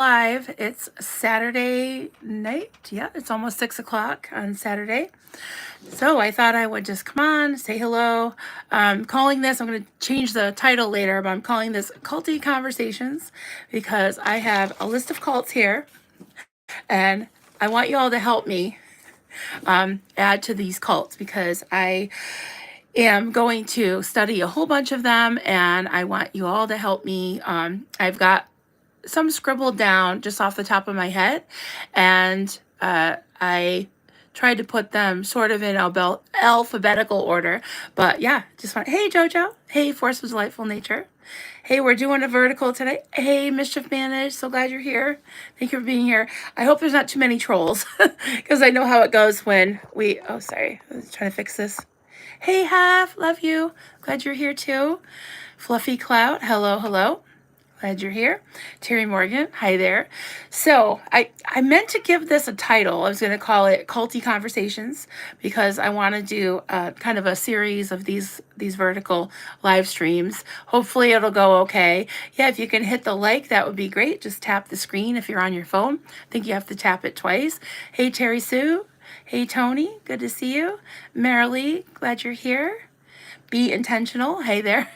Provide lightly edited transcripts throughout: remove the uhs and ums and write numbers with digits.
live. It's Saturday night. Yeah, it's almost 6 o'clock on Saturday. So I thought I would just come on, say hello. Calling this, I'm going to change the title later, but I'm calling this Culty Conversations because I have a list of cults here and I want you all to help me add to these cults because I am going to study a whole bunch of them and I want you all to help me. I've got some scribbled down just off the top of my head, and I tried to put them sort of in alphabetical order. But yeah, just want, hey Jojo, hey Force was Delightful Nature, hey, we're doing a vertical tonight. Hey Mischief Managed, so glad you're here. Thank you for being here. I hope there's not too many trolls because I know how it goes when we. Oh, sorry, I was trying to fix this. Hey Half, love you. Glad you're here too. Fluffy Cloud, hello, hello. Glad you're here. Terry Morgan, hi there. So I meant to give this a title. I was going to call it Culty Conversations because I want to do kind of a series of these vertical live streams. Hopefully it'll go okay. Yeah, if you can hit the like, that would be great. Just tap the screen if you're on your phone. I think you have to tap it twice. Hey, Terry Sue. Hey, Tony. Good to see you. Marilee, glad you're here. Be intentional. Hey there.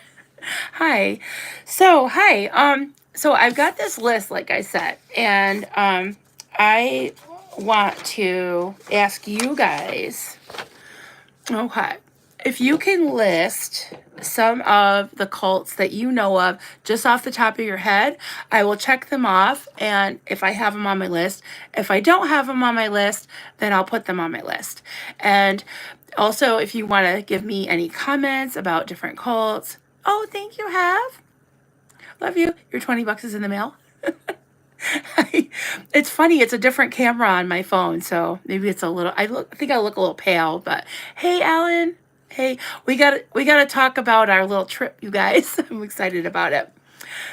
Hi. So I've got this list, like I said, and I want to ask you guys, okay, if you can list some of the cults that you know of just off the top of your head, I will check them off, and if I have them on my list, if I don't have them on my list, then I'll put them on my list. And also, if you want to give me any comments about different cults, oh, thank you, Have. Love you. Your 20 bucks is in the mail. It's funny. It's a different camera on my phone, so maybe it's a little. I think I look a little pale, but hey, Alan. Hey, we got to talk about our little trip, you guys. I'm excited about it.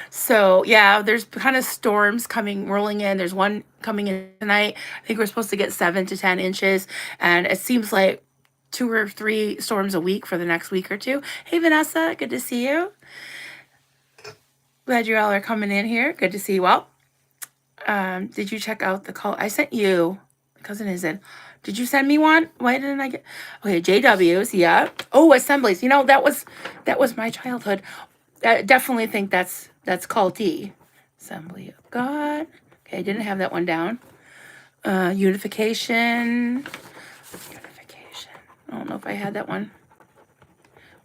So yeah, there's kind of storms rolling in. There's one coming in tonight. I think we're supposed to get 7 to 10 inches, and it seems like 2 or 3 storms a week for the next week or two. Hey, Vanessa, good to see you. Glad you all are coming in here. Good to see you all. Did you check out the call? I sent you. My cousin is in. Did you send me one? Why didn't I get? Okay, JWs. Yeah. Oh, assemblies. You know that was my childhood. I definitely think that's culty. Assembly of God. Okay, I didn't have that one down. Unification. Unification. I don't know if I had that one.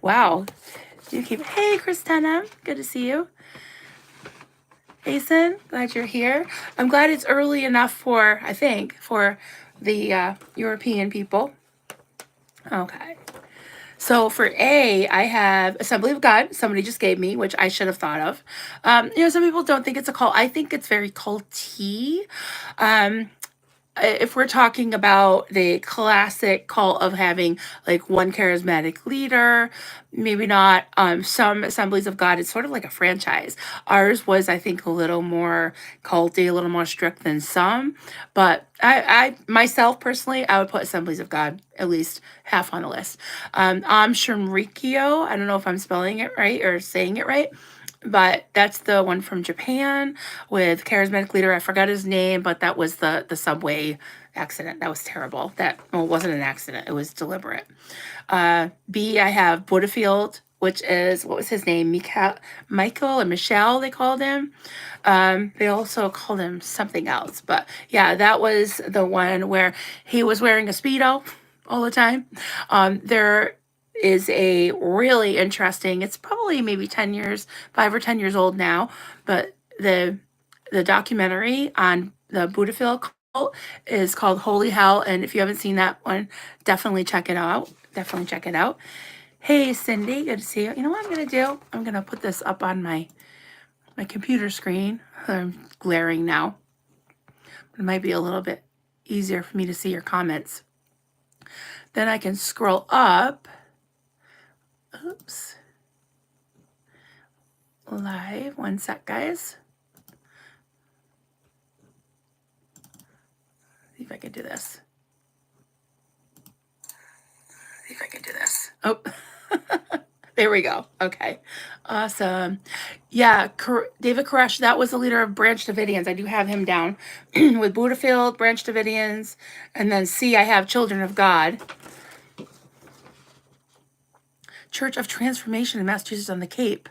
Wow. You keep. Hey, Christina. Good to see you. Jason, glad you're here. I'm glad it's early enough for the European people. Okay. So for A, I have Assembly of God. Somebody just gave me, which I should have thought of. Some people don't think it's a cult. I think it's very culty. If we're talking about the classic cult of having like one charismatic leader, maybe not. Some Assemblies of God, it's sort of like a franchise. Ours was, I think, a little more culty, a little more strict than some. But I myself personally, I would put Assemblies of God at least half on the list. Shinrikyo, I don't know if I'm spelling it right or saying it right, but that's the one from Japan with charismatic leader. I forgot his name, but that was the subway accident. That was terrible. It wasn't an accident. It was deliberate. B, I have Buddhafield, which is, what was his name? Michael or Michelle, they called him. They also called him something else. But yeah, that was the one where he was wearing a Speedo all the time. There is a really interesting, it's probably maybe 10 years, 5 or 10 years old now, but the documentary on the Buddhafield cult is called Holy Hell, and if you haven't seen that one, definitely check it out. Definitely check it out. Hey, Cindy, good to see you. You know what I'm going to do? I'm going to put this up on my computer screen. I'm glaring now. It might be a little bit easier for me to see your comments. Then I can scroll up. Oops. Live. One sec, guys. See if I can do this. See if I can do this. Oh. There we go. Okay. Awesome. Yeah, David Koresh, that was the leader of Branch Davidians. I do have him down with Buddhafield, Branch Davidians, and then C, I have Children of God. Church of Transformation in Massachusetts on the Cape.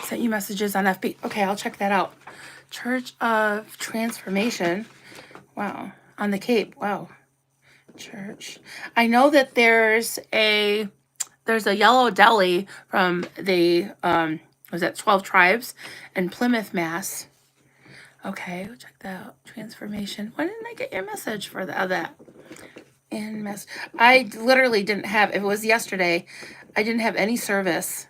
Sent you messages on FB. Okay, I'll check that out. Church of Transformation. Wow. On the Cape. Wow. Church. I know that there's a yellow deli from the was that 12 tribes in Plymouth, Mass. Okay, we'll check that out. Transformation. When did I get your message for that? I literally didn't have, if it was yesterday, I didn't have any service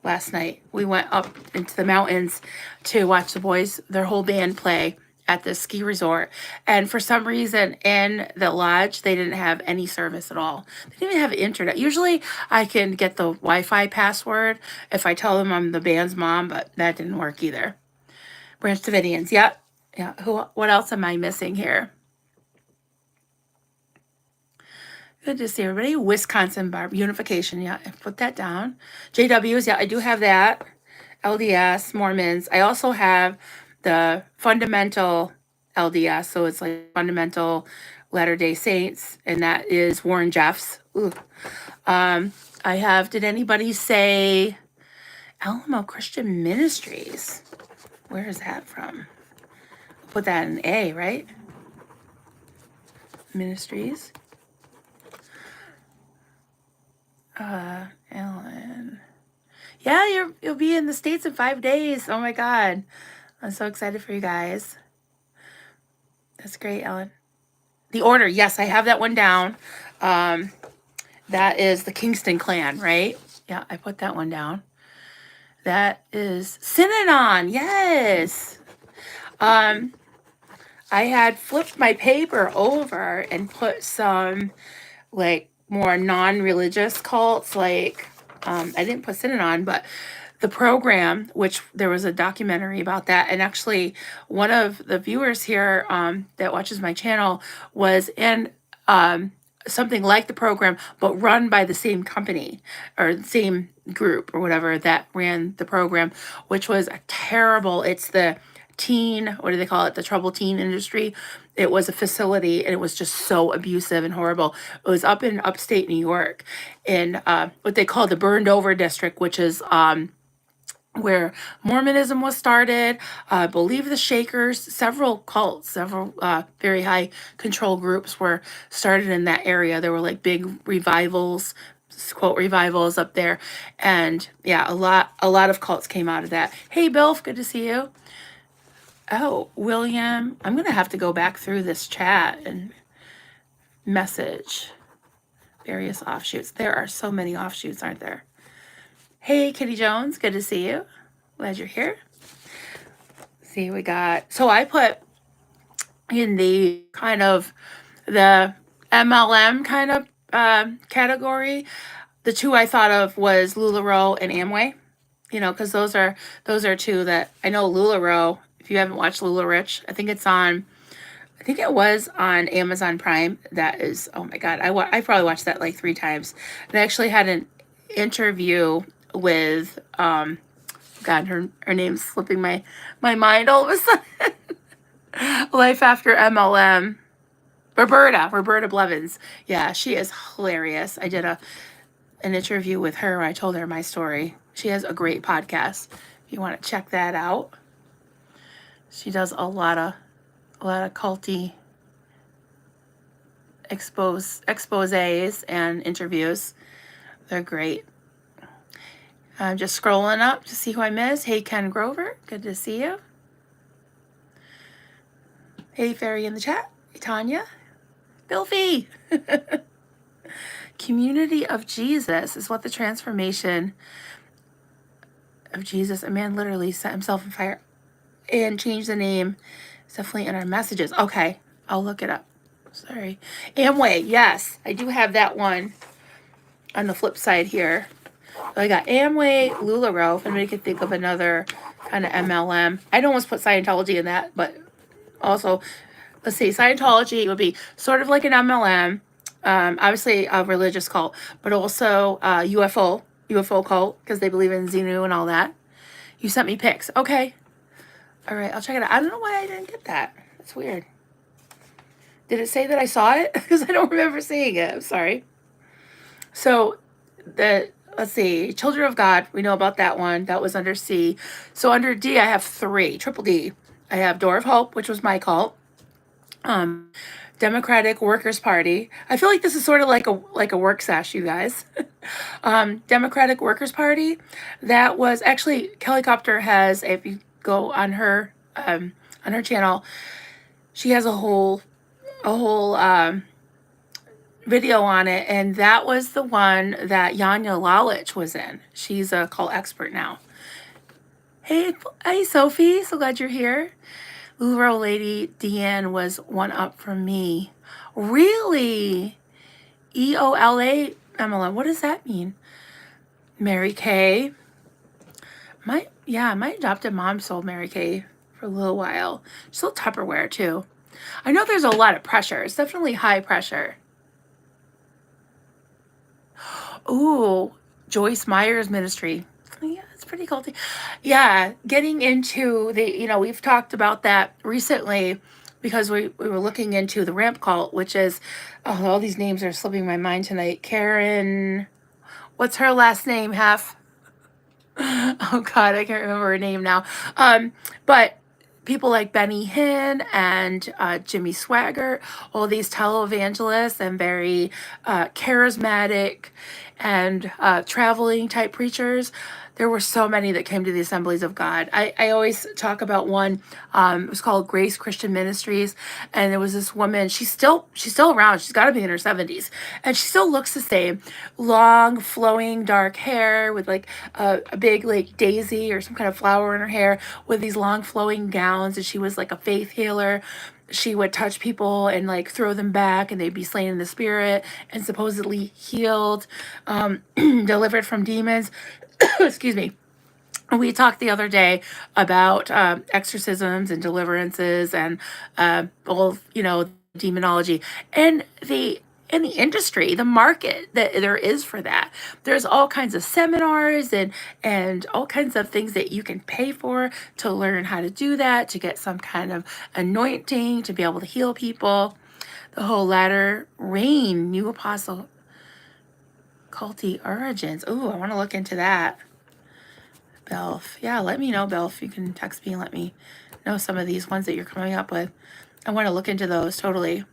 last night. We went up into the mountains to watch the boys, their whole band play at the ski resort. And for some reason in the lodge, they didn't have any service at all. They didn't even have internet. Usually I can get the Wi-Fi password if I tell them I'm the band's mom, but that didn't work either. Branch Davidians. Yep. Yeah. What else am I missing here? Good to see everybody. Wisconsin Bar Unification. Yeah, I put that down. JWs. Yeah, I do have that. LDS, Mormons. I also have the fundamental LDS. So it's like fundamental Latter-day Saints. And that is Warren Jeffs. Ooh. I have, did anybody say Alamo Christian Ministries? Where is that from? Put that in A, right? Ministries. Ellen. Yeah, you'll be in the States in 5 days. Oh my God. I'm so excited for you guys. That's great, Ellen. The Order. Yes, I have that one down. That is the Kingston clan, right? Yeah, I put that one down. That is Synanon. Yes. I had flipped my paper over and put some like more non-religious cults, like I didn't put Synanon, but the program, which there was a documentary about that, and actually one of the viewers here that watches my channel was in something like the program, but run by the same company or the same group or whatever that ran the program, which was a terrible, it's the teen, what do they call it? The troubled teen industry. It was a facility and it was just so abusive and horrible. It was up in upstate New York in what they call the burned over district, which is where Mormonism was started. I believe the Shakers, several cults, several very high control groups were started in that area. There were like big revivals, quote revivals up there. And yeah, a lot of cults came out of that. Hey, Bill, good to see you. Oh, William, I'm going to have to go back through this chat and message various offshoots. There are so many offshoots, aren't there? Hey, Kitty Jones, good to see you. Glad you're here. See, we got, so I put in the kind of the MLM kind of category. The two I thought of was LuLaRoe and Amway, you know, because those are two that I know. LuLaRoe, if you haven't watched LuLaRich, I think it's on, I think it was on Amazon Prime. That is, oh my God, I probably watched that like 3 times. And I actually had an interview with, God, her name's slipping my mind all of a sudden. Life After MLM. Roberta Blevins. Yeah, she is hilarious. I did an interview with her where I told her my story. She has a great podcast. If you want to check that out. She does a lot of culty exposés and interviews. They're great. I'm just scrolling up to see who I missed. Hey, Ken Grover. Good to see you. Hey, Fairy in the chat. Hey, Tanya. Bilfy. Community of Jesus is what the transformation of Jesus. A man literally set himself on fire and changed the name. It's definitely in our messages. Okay, I'll look it up. Sorry. Amway. Yes, I do have that one on the flip side here. So I got Amway, LuLaRoe, if anybody could think of another kind of MLM. I'd almost put Scientology in that, but also, let's see, Scientology would be sort of like an MLM, obviously a religious cult, but also UFO UFO cult because they believe in Xenu and all that. You sent me pics. Okay. All right, I'll check it out. I don't know why I didn't get that. That's weird. Did it say that I saw it? Because I don't remember seeing it. I'm sorry. So, let's see, Children of God. We know about that one. That was under C. So under D, I have 3. Triple D. I have Door of Hope, which was my cult. Democratic Workers Party. I feel like this is sort of like a work sash, you guys. Democratic Workers Party. That was actually Helicopter has. If you go on her channel, she has a whole video on it, and that was the one that Yanya Lalich was in. She's a cult expert now. Hey, Sophie. So glad you're here. Luro Lady Deanne was one up from me. Really? EOLA MLM. What does that mean? Mary Kay. My adopted mom sold Mary Kay for a little while. She sold Tupperware too. I know there's a lot of pressure. It's definitely high pressure. Ooh, Joyce Meyer's ministry. Yeah, it's pretty culty. Yeah, getting into we've talked about that recently because we were looking into the ramp cult, which is, all these names are slipping my mind tonight. Karen, what's her last name, Hef? Oh God, I can't remember her name now. But people like Benny Hinn and Jimmy Swaggart, all these televangelists and very charismatic and traveling type preachers. There were so many that came to the Assemblies of God. I always talk about one. It was called Grace Christian Ministries, and there was this woman. She's still around. She's got to be in her 70s, and she still looks the same. Long, flowing, dark hair with like a big like daisy or some kind of flower in her hair, with these long, flowing gowns. And she was like a faith healer. She would touch people and like throw them back, and they'd be slain in the spirit and supposedly healed, delivered from demons. Excuse me. We talked the other day about exorcisms and deliverances and all demonology and the industry, the market that there is for that. There's all kinds of seminars and all kinds of things that you can pay for to learn how to do that, to get some kind of anointing, to be able to heal people. The whole latter rain, new apostle culty origins. Ooh, I want to look into that. Belf. Yeah, let me know, Belf. You can text me and let me know some of these ones that you're coming up with. I want to look into those totally.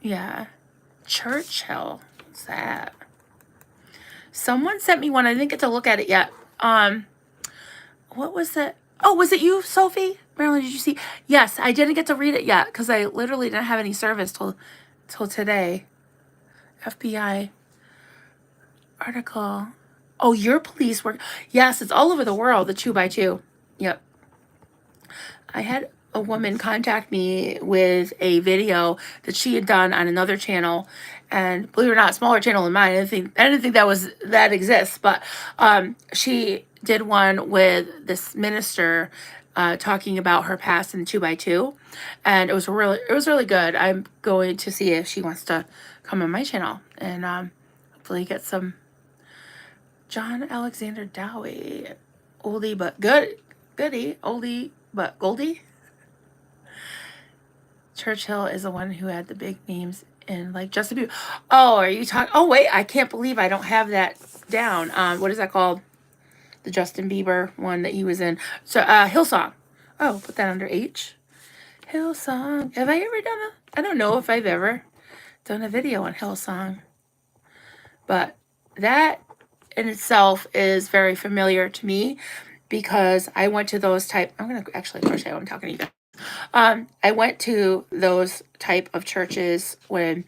Yeah. Churchill. What's that? Someone sent me one. I didn't get to look at it yet. What was that? Oh, was it you, Sophie? Marilyn, did you see? Yes, I didn't get to read it yet because I literally didn't have any service till today. FBI article. Oh, your police work. Yes, it's all over the world, the 2x2. Yep. I had a woman contact me with a video that she had done on another channel, and believe it or not, smaller channel than mine. I didn't think that exists, but she did one with this minister talking about her past in 2x2, and it was really good. I'm going to see if she wants to come on my channel and hopefully get some. John Alexander Dowie, oldie but goodie, oldie but goldie. Churchill is the one who had the big names in like Justin Bieber. Oh, are you talking? Oh wait, I can't believe I don't have that down. What is that called? The Justin Bieber one that he was in. So Hillsong. Oh, put that under H. Hillsong. Have I ever done I don't know if I've ever done a video on Hillsong, but that in itself is very familiar to me because I went to those type. I'm gonna actually crochet while I'm talking to you guys. I went to those type of churches when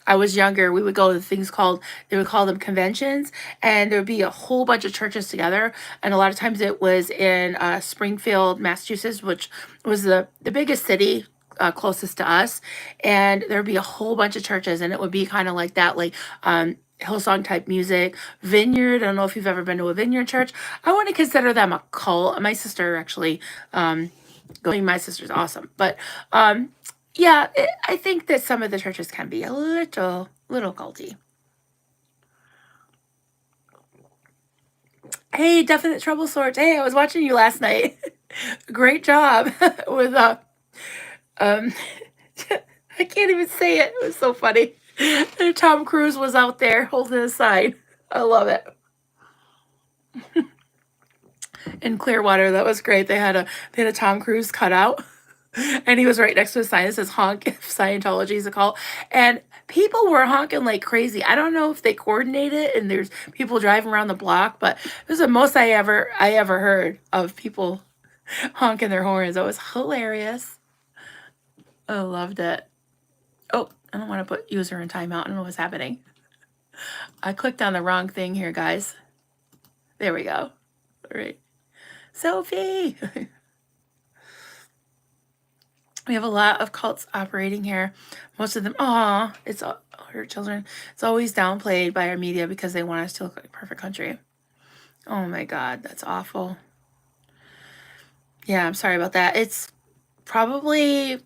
I was younger. We would go to things they would call them conventions, and there would be a whole bunch of churches together. And a lot of times it was in Springfield, Massachusetts, which was the biggest city closest to us. And there'd be a whole bunch of churches, and it would be kind of like that, like Hillsong type music. Vineyard. I don't know if you've ever been to a Vineyard church. I want to consider them a cult. My sister actually, going. My sister's awesome, but yeah, I think that some of the churches can be a little culty. Hey, Definite Trouble Sorts. Hey, I was watching you last night. Great job with um I can't even say it. It was so funny. And Tom Cruise was out there holding his sign. I love it. In Clearwater, that was great. They had a Tom Cruise cutout. And he was right next to a sign that says honk if Scientology is a cult. And people were honking like crazy. I don't know if they coordinate it and there's people driving around the block, but it was the most I ever heard of people honking their horns. It was hilarious. I loved it. Oh, I don't want to put user in timeout. I don't know what's happening. I clicked on the wrong thing here, guys. There we go. All right. Sophie. We have a lot of cults operating here. Most of them, it's all her children. It's always downplayed by our media because they want us to look like a perfect country. Oh my God, that's awful. Yeah, I'm sorry about that. It's probably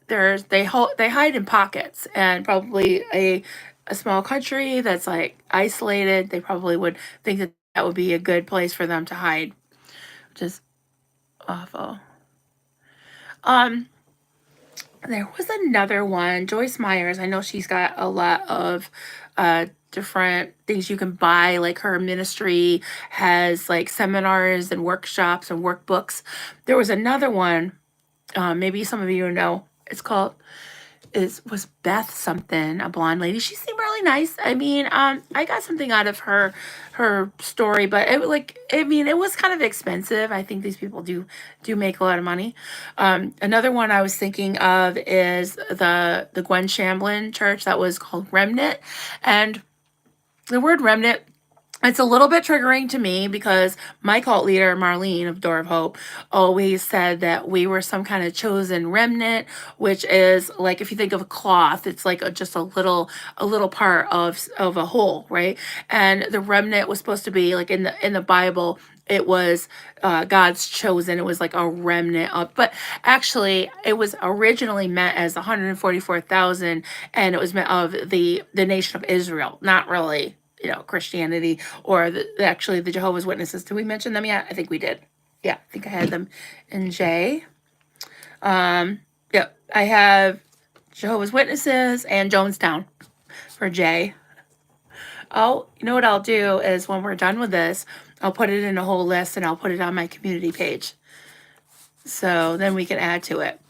they hide in pockets, and probably a small country that's like isolated. They probably would think that that would be a good place for them to hide, which is awful. There was another one, Joyce Myers. I know she's got a lot of different things you can buy. Like her ministry has like seminars and workshops and workbooks. There was another one, maybe some of you know. It's called was Beth something, a blonde lady. She seemed really nice. I mean, I got something out of her story, but it was kind of expensive. I think these people do make a lot of money. Another one I was thinking of is the Gwen Shamblin church that was called Remnant, and the word remnant, it's a little bit triggering to me because my cult leader, Marlene of Door of Hope, always said that we were some kind of chosen remnant, which is like, if you think of a cloth, it's like just a little part of a whole, right? And the remnant was supposed to be like in the Bible, it was God's chosen. It was like a remnant of, but actually it was originally meant as 144,000, and it was meant of the nation of Israel, not really, Christianity or actually the Jehovah's Witnesses. Did we mention them yet? I think we did. Yeah, I think I had them in J. Yeah, I have Jehovah's Witnesses and Jonestown for J. Oh, you know what I'll do is when we're done with this, I'll put it in a whole list and I'll put it on my community page. So then we can add to it.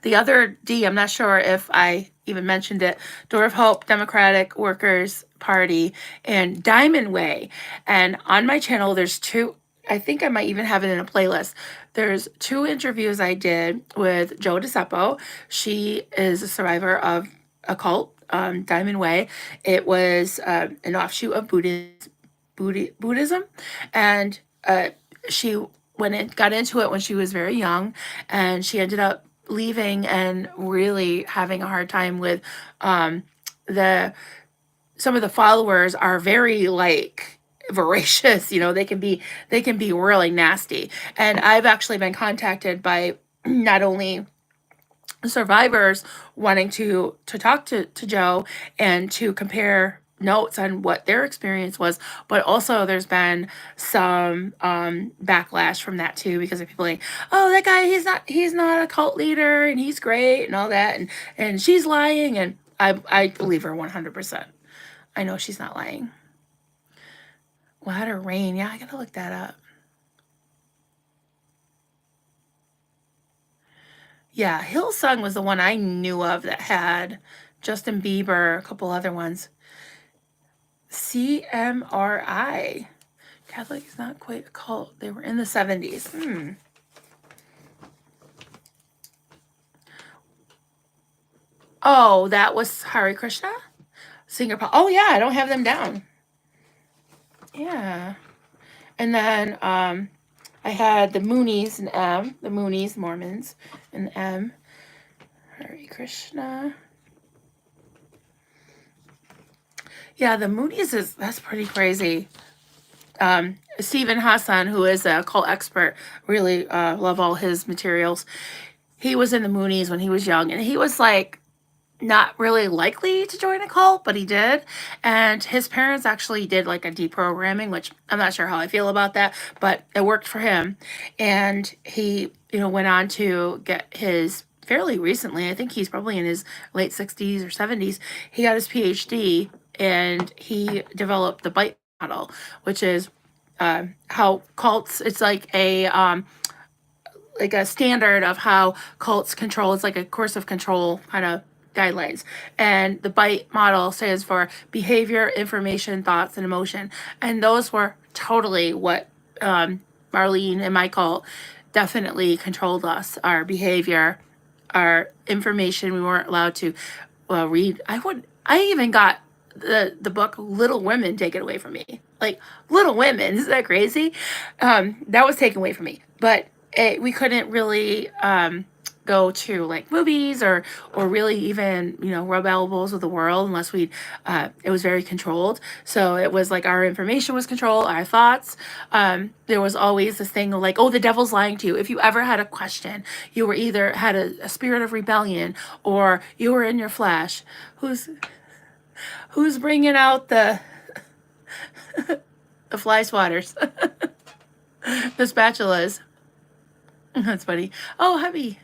The other D, I'm not sure if I even mentioned it, Door of Hope, Democratic Workers Party, and Diamond Way. And on my channel, there's two, I think I might even have it in a playlist. There's two interviews I did with Joe DeCeppo. She is a survivor of a cult, Diamond Way. It was an offshoot of Buddhism. And she got into it when she was very young, and she ended up leaving and really having a hard time with the some of the followers are very like voracious, they can be really nasty. And I've actually been contacted by not only survivors wanting to talk to Joe and to compare notes on what their experience was, but also there's been some backlash from that too, because of people like, oh, that guy, he's not a cult leader and he's great and all that, and she's lying, and I believe her 100%. I know she's not lying. Water Rain, yeah, I gotta look that up. Yeah, Hillsong was the one I knew of that had Justin Bieber, a couple other ones. CMRI. Catholic is not quite a cult. They were in the 70s. Oh, that was Hare Krishna? Singer Paul. Oh, yeah, I don't have them down. Yeah. And then I had the Moonies and M. The Moonies, Mormons, and M. Hare Krishna. Yeah, the Moonies that's pretty crazy. Stephen Hassan, who is a cult expert, really love all his materials. He was in the Moonies when he was young, and he was like not really likely to join a cult, but he did. And his parents actually did like a deprogramming, which I'm not sure how I feel about that, but it worked for him. And he, went on to get his fairly recently, I think he's probably in his late 60s or 70s, he got his PhD and he developed the bite model, which is how cults, it's like a standard of how cults control. It's like a course of control kind of guidelines. And the BITE model stands for behavior, information, thoughts, and emotion. And those were totally what Marlene and my cult definitely controlled us. Our behavior, our information. We weren't allowed to read. I even got the book Little Women taken away from me. Like Little Women, isn't that crazy? That was taken away from me. But we couldn't really go to like movies or really even rub elbows with the world unless we it was very controlled. So it was like our information was controlled, our thoughts. There was always this thing of like, oh, the devil's lying to you. If you ever had a question, you were either had a spirit of rebellion or you were in your flesh. Who's bringing out the the fly swatters? The spatulas. That's funny. Oh, hubby.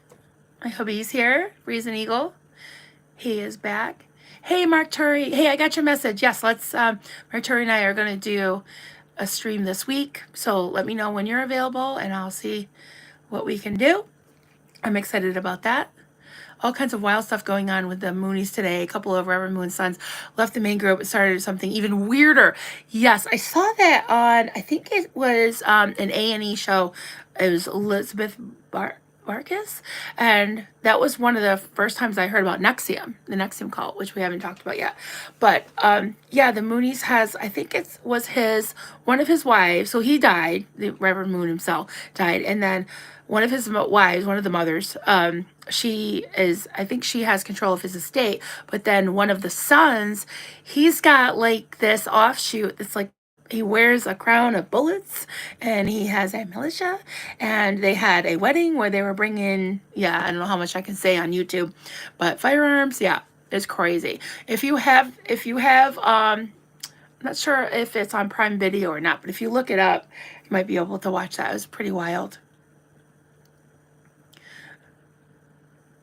My hubby's here. Reason Eagle. He is back. Hey, Mark Turry. Hey, I got your message. Yes, let's, Mark Turry and I are going to do a stream this week. So let me know when you're available and I'll see what we can do. I'm excited about that. All kinds of wild stuff going on with the Moonies today. A couple of Reverend Moon's sons left the main group and started something even weirder. Yes, I saw that on, I think it was an A&E show. It was Elizabeth Marcus, and that was one of the first times I heard about NXIVM, the NXIVM cult, which we haven't talked about yet. But yeah, the Moonies has, I think it was one of his wives. So he died. The Reverend Moon himself died, and then one of his wives, one of the mothers, I think she has control of his estate. But then one of the sons, he's got like this offshoot that's like, he wears a crown of bullets and he has a militia, and they had a wedding where they were bringing, I don't know how much I can say on YouTube, but firearms. Yeah, it's crazy. If you have I'm not sure if it's on Prime Video or not, but if you look it up, you might be able to watch that. It was pretty wild.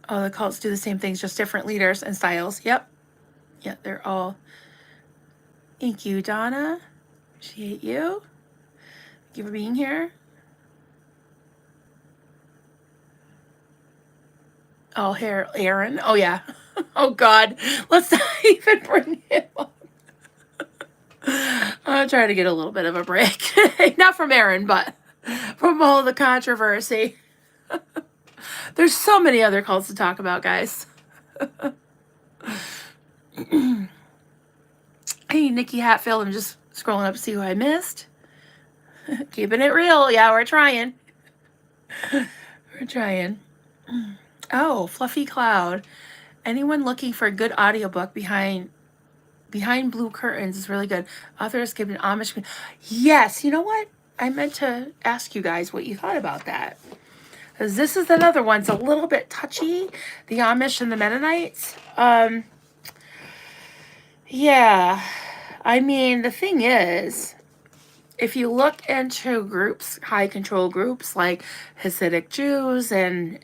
Oh, the cults do the same things, just different leaders and styles. Yep. Yeah, they're all. Thank you, Donna. Appreciate you. Thank you for being here. Oh, here, Aaron. Oh, yeah. Oh, God. Let's not even bring him up. I'll try to get a little bit of a break. Not from Aaron, but from all the controversy. There's so many other cults to talk about, guys. Hey, Nikki Hatfield. I'm just scrolling up to see who I missed. Keeping it real. Yeah, we're trying. We're trying. Oh, Fluffy Cloud. Anyone looking for a good audiobook behind blue curtains is really good. Author escaped an Amish. Yes, you know what? I meant to ask you guys what you thought about that. Because this is another one. It's a little bit touchy. The Amish and the Mennonites. Yeah. I mean, the thing is, if you look into groups, high control groups like Hasidic Jews and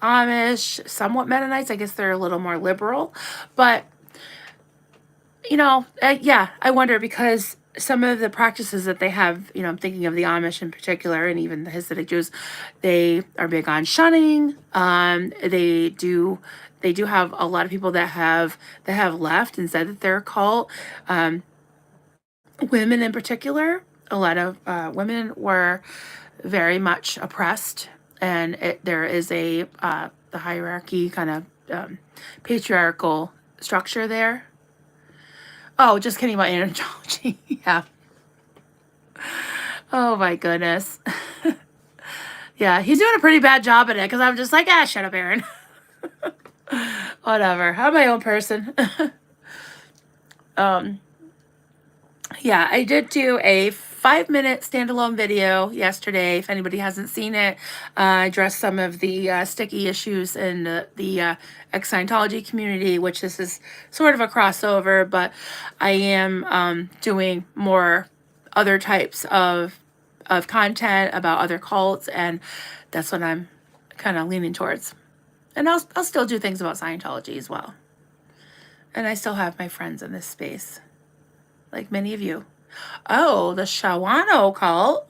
Amish, somewhat Mennonites, I guess they're a little more liberal. But, yeah, I wonder because some of the practices that they have, I'm thinking of the Amish in particular, and even the Hasidic Jews, they are big on shunning. They do have a lot of people that have left and said that they're a cult. Women in particular, a lot of women were very much oppressed, and there is the hierarchy kind of patriarchal structure there. Oh, just kidding about anthropology. Yeah. Oh my goodness. Yeah, he's doing a pretty bad job at it because I'm just like, shut up, Aaron. Whatever. I'm my own person. Yeah, I did do a 5-minute standalone video yesterday. If anybody hasn't seen it, I addressed some of the sticky issues in the ex-Scientology community, which this is sort of a crossover, but I am doing more other types of content about other cults, and that's what I'm kind of leaning towards. And I'll still do things about Scientology as well. And I still have my friends in this space, like many of you. Oh, the Shawano cult.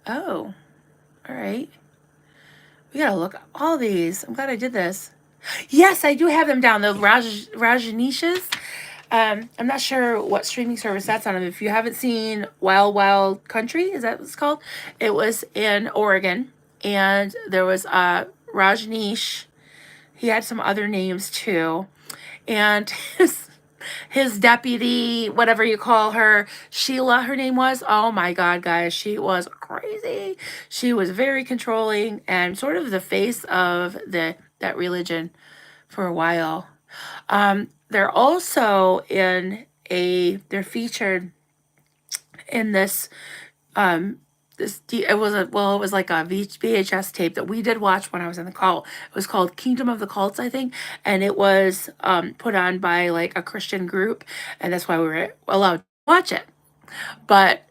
Oh, all right. We gotta look at all these. I'm glad I did this. Yes, I do have them down. The Rajanishas. I'm not sure what streaming service that's on. If you haven't seen Wild Wild Country, is that what it's called? It was in Oregon, and there was Rajneesh. He had some other names too, and his deputy, whatever you call her, Sheila, her name was. Oh my God, guys, she was crazy. She was very controlling and sort of the face of that religion for a while. They're also they're featured in this it was like a VHS tape that we did watch when I was in the cult. It was called Kingdom of the Cults, I think, and it was put on by like a Christian group, and that's why we were allowed to watch it. But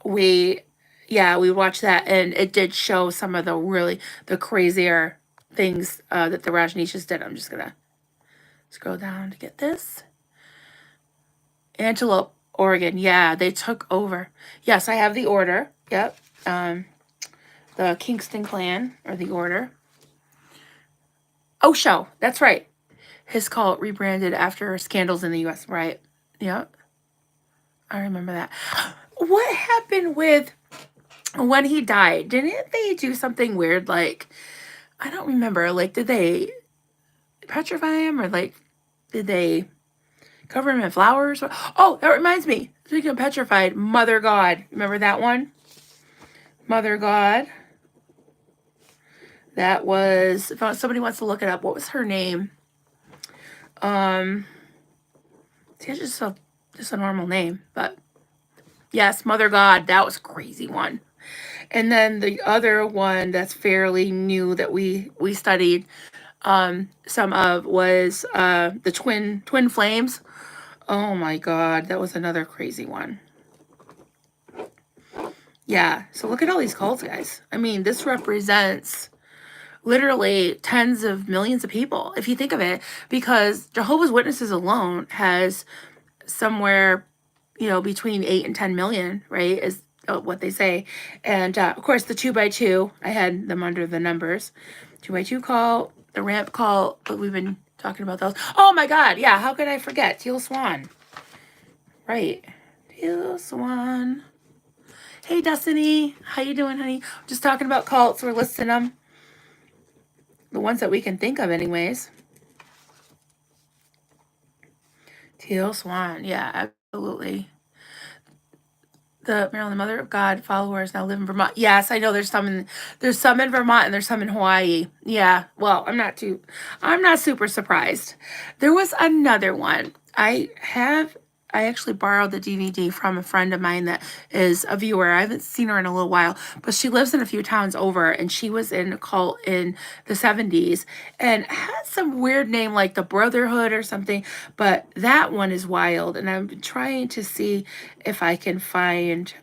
we watched that, and it did show some of the crazier things that the Rajneeshas did. I'm just gonna scroll down to get this. Antelope, Oregon. Yeah, they took over. Yes, I have the order. Yep. The Kingston clan, or the order. Osho, that's right. His cult rebranded after scandals in the U.S. Right. Yep. I remember that. What happened with when he died? Didn't they do something weird? Like, I don't remember. Like, did they petrify him, or like, did they cover him in flowers? Oh, that reminds me. Speaking of petrified, Mother God. Remember that one? Mother God. That was, if somebody wants to look it up, what was her name? It's just a normal name, but yes, Mother God. That was a crazy one. And then the other one that's fairly new that we studied some of was the twin flames. Oh my God, that was another crazy one. Yeah, so look at all these cults, guys. I mean, this represents literally tens of millions of people, if you think of it, because Jehovah's Witnesses alone has somewhere, between 8 and 10 million, right, is what they say. And of course, the 2x2, I had them under the numbers. 2x2 cult, the ramp cult, but we've been talking about those. Oh my God, yeah, how could I forget? Teal Swan. Right. Teal Swan. Hey, Destiny. How you doing, honey? Just talking about cults. We're listing them. The ones that we can think of anyways. Teal Swan. Yeah, absolutely. The Maryland Mother of God followers now live in Vermont. Yes, I know there's some in Vermont and there's some in Hawaii. Yeah. Well, I'm not super surprised. There was another one. I actually borrowed the DVD from a friend of mine that is a viewer. I haven't seen her in a little while, but she lives in a few towns over, and she was in a cult in the 70s and had some weird name like the Brotherhood or something, but that one is wild, and I'm trying to see if I can find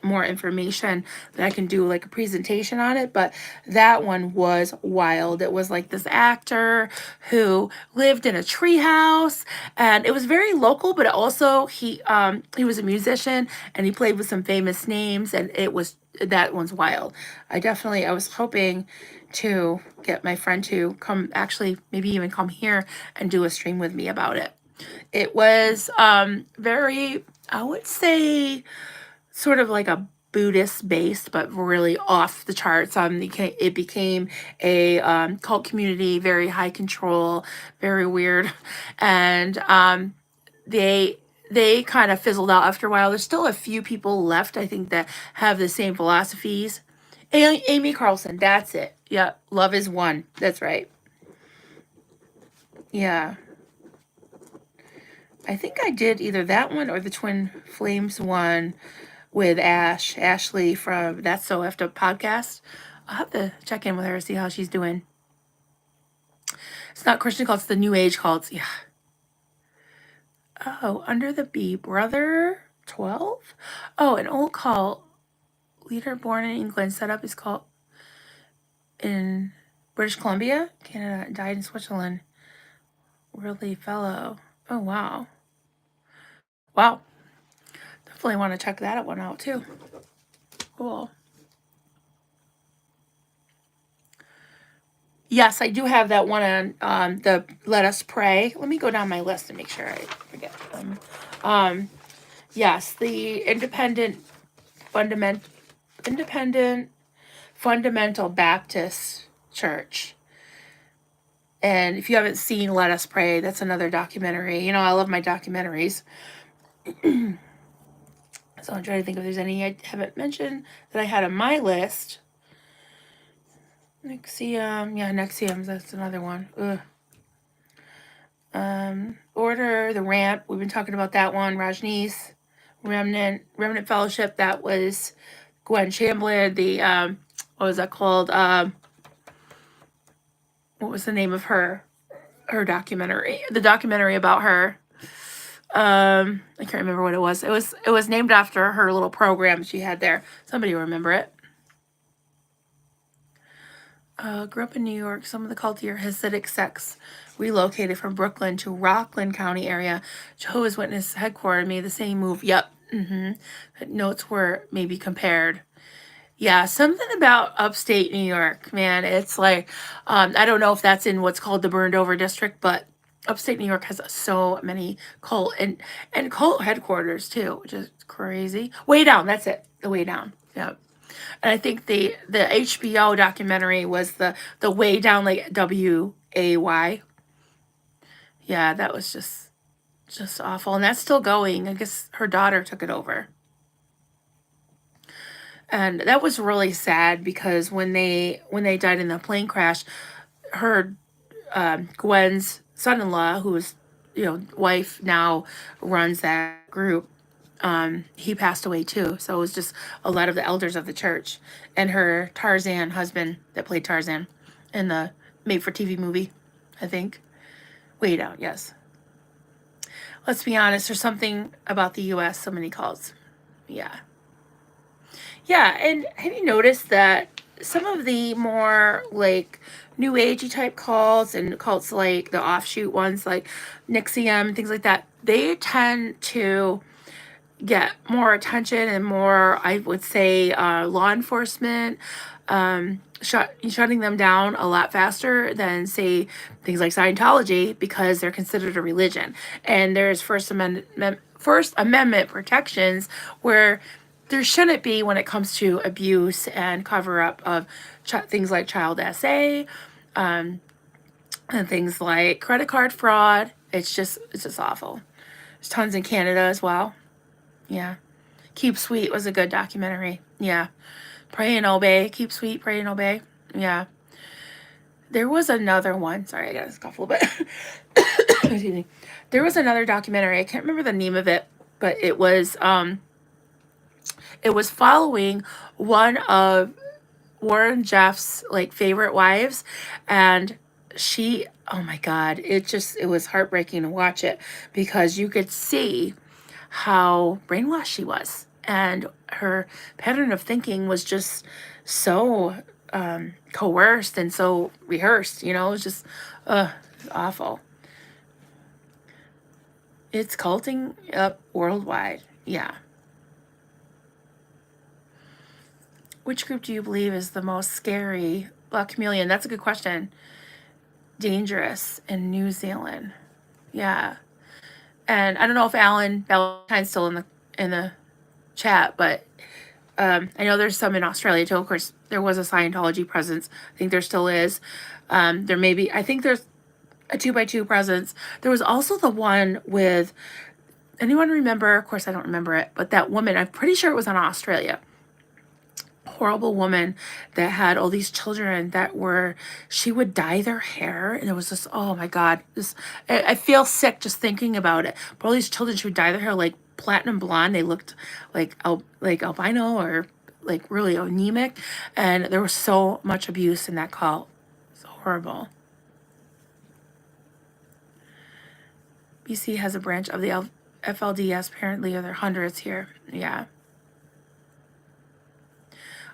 more information that I can do like a presentation on it. But that one was wild. It was like this actor who lived in a treehouse, and it was very local, but also he was a musician and he played with some famous names, and that one's wild. I was hoping to get my friend to come, actually maybe even come here and do a stream with me about it. It was very, I would say, sort of like a Buddhist based, but really off the charts. It became a cult community, very high control, very weird, and they kind of fizzled out after a while. There's still a few people left, I think, that have the same philosophies. Amy Carlson, that's it. Yeah, love is one. That's right. Yeah. I think I did either that one or the Twin Flames one with Ashley from That's So Effed Up podcast. I'll have to check in with her, see how she's doing. It's not Christian cults, the New Age cults. Yeah. Oh, Under the Bee, Brother 12? Oh, an old cult. Leader born in England set up his cult in British Columbia, Canada, died in Switzerland. Worldly Fellow. Oh, wow. Wow. Definitely want to check that one out, too. Cool. Yes, I do have that one on the Let Us Pray. Let me go down my list and make sure I forget them. Yes, the Independent Fundamental Baptist Church. And if you haven't seen Let Us Pray, that's another documentary. You know, I love my documentaries. So I'm trying to think if there's any I haven't mentioned that I had on my list. Nexium. Yeah, Nexium. That's another one. Ugh. Order, the Ramp. We've been talking about that one. Rajneesh. Remnant Fellowship. That was Gwen Chamberlain. The, what was that called? What was the name of her documentary? The documentary about her. I can't remember what it was. It was named after her little program she had there. Somebody will remember it. Grew up in New York. Some of the cultier Hasidic sects relocated from Brooklyn to Rockland County area. Jehovah's Witness headquarters made the same move. Yep. Notes were maybe compared. Yeah, something about upstate New York, man. It's like, I don't know if that's in what's called the burned over district, but upstate New York has so many cult and cult headquarters too, which is crazy. Way Down, that's it. The Way Down. Yeah. And I think the HBO documentary was the Way Down, like WAY. Yeah, that was just awful. And that's still going. I guess her daughter took it over. And that was really sad because when they died in the plane crash, her Gwen's son-in-law, who was wife now runs that group. He passed away too. So it was just a lot of the elders of the church and her Tarzan husband that played Tarzan in the made-for-TV movie, I think. Way Down, yes. Let's be honest, there's something about the U.S. so many calls. Yeah. Yeah, and have you noticed that some of the more like new agey type cults and cults like the offshoot ones like Nixium and things like that, they tend to get more attention and more, I would say, law enforcement shutting them down a lot faster than, say, things like Scientology because they're considered a religion. And there's First Amendment protections where there shouldn't be when it comes to abuse and cover up of things like child SA and things like credit card fraud. It's just awful. There's tons in Canada as well. Yeah. Keep Sweet was a good documentary. Yeah. Pray and Obey. Keep Sweet, Pray and Obey. Yeah. There was another one. Sorry, I got to cough a little bit. Excuse me. There was another documentary. I can't remember the name of it, but it was following one of Warren Jeff's like favorite wives, and she, oh my God, it was heartbreaking to watch it because you could see how brainwashed she was, and her pattern of thinking was just so coerced and so rehearsed. It was just awful. It's culting up worldwide. Yeah. Which group do you believe is the most scary? Black Chameleon. That's a good question. Dangerous in New Zealand. Yeah. And I don't know if Alan Valentine's still in the chat, but I know there's some in Australia too. Of course, there was a Scientology presence. I think there still is. There may be. I think there's a 2x2 presence. There was also the one with. Anyone remember? Of course, I don't remember it. But that woman, I'm pretty sure it was in Australia. horrible woman that had all these children that were, she would dye their hair, and it was just, oh my God, this, I feel sick just thinking about it. But all these children, she would dye their hair like platinum blonde. They looked like albino or like really anemic, and there was so much abuse in that cult. It's horrible. BC has a branch of the FLDS. Apparently, there are hundreds here. Yeah.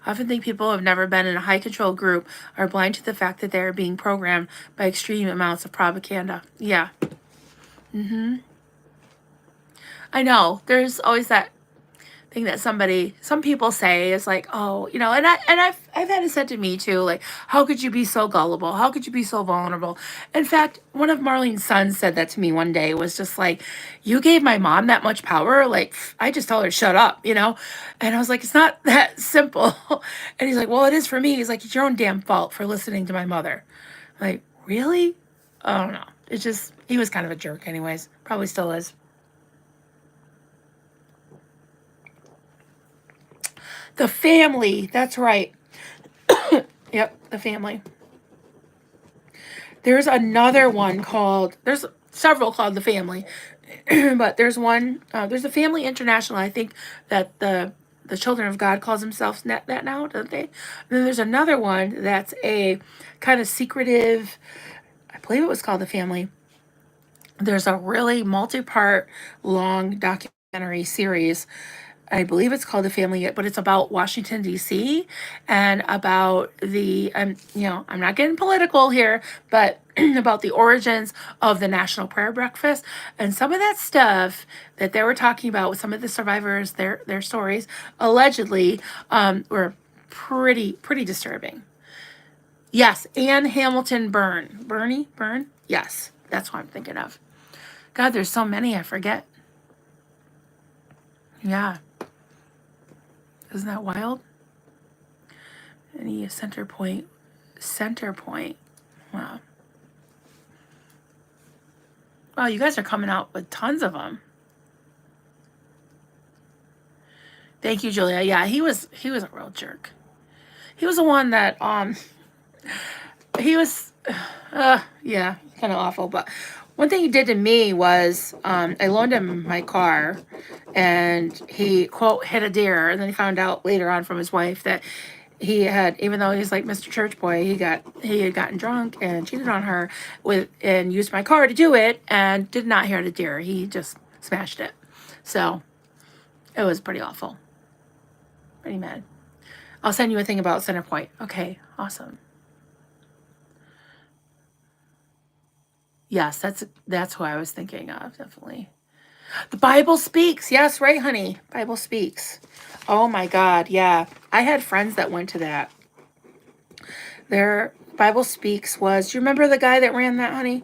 I often think people who have never been in a high control group are blind to the fact that they're being programmed by extreme amounts of propaganda. Yeah. I know. There's always that thing that some people say is like, oh, I've had it said to me too, like, how could you be so gullible? How could you be so vulnerable? In fact, one of Marlene's sons said that to me one day, was just like, you gave my mom that much power. Like, I just told her, shut up. And I was like, it's not that simple. And he's like, well, it is for me. He's like, it's your own damn fault for listening to my mother. Like, really? I don't know. It's just, he was kind of a jerk anyways. Probably still is. The family. That's right. Yep, the family. There's another one called, there's several called The Family, but there's one, there's a Family International. I think that the Children of God calls themselves that now, don't they? And then there's another one that's a kind of secretive, I believe it was called The Family. There's a really multi-part long documentary series. I believe it's called The Family, but it's about Washington, D.C. and about I'm not getting political here, but about the origins of the National Prayer Breakfast. And some of that stuff that they were talking about with some of the survivors, their stories, allegedly, were pretty disturbing. Yes, Anne Hamilton Byrne? Yes, that's what I'm thinking of. God, there's so many, I forget. Yeah. Isn't that wild? Any center point. Wow. Wow, you guys are coming out with tons of them. Thank you, Julia. Yeah, he was a real jerk. He was the one that he was yeah, kind of awful. But one thing he did to me was I loaned him my car, and he quote hit a deer, and then he found out later on from his wife that he had, even though he's like Mr. Church Boy, he had gotten drunk and cheated on her and used my car to do it, and did not hit a deer. He just smashed it. So it was pretty awful. Pretty mad. I'll send you a thing about Centerpoint. Okay, awesome. Yes, that's who I was thinking of, definitely. The Bible Speaks. Yes, right, honey. Bible Speaks. Oh my God, yeah. I had friends that went to that. Their Bible Speaks was, do you remember the guy that ran that, honey?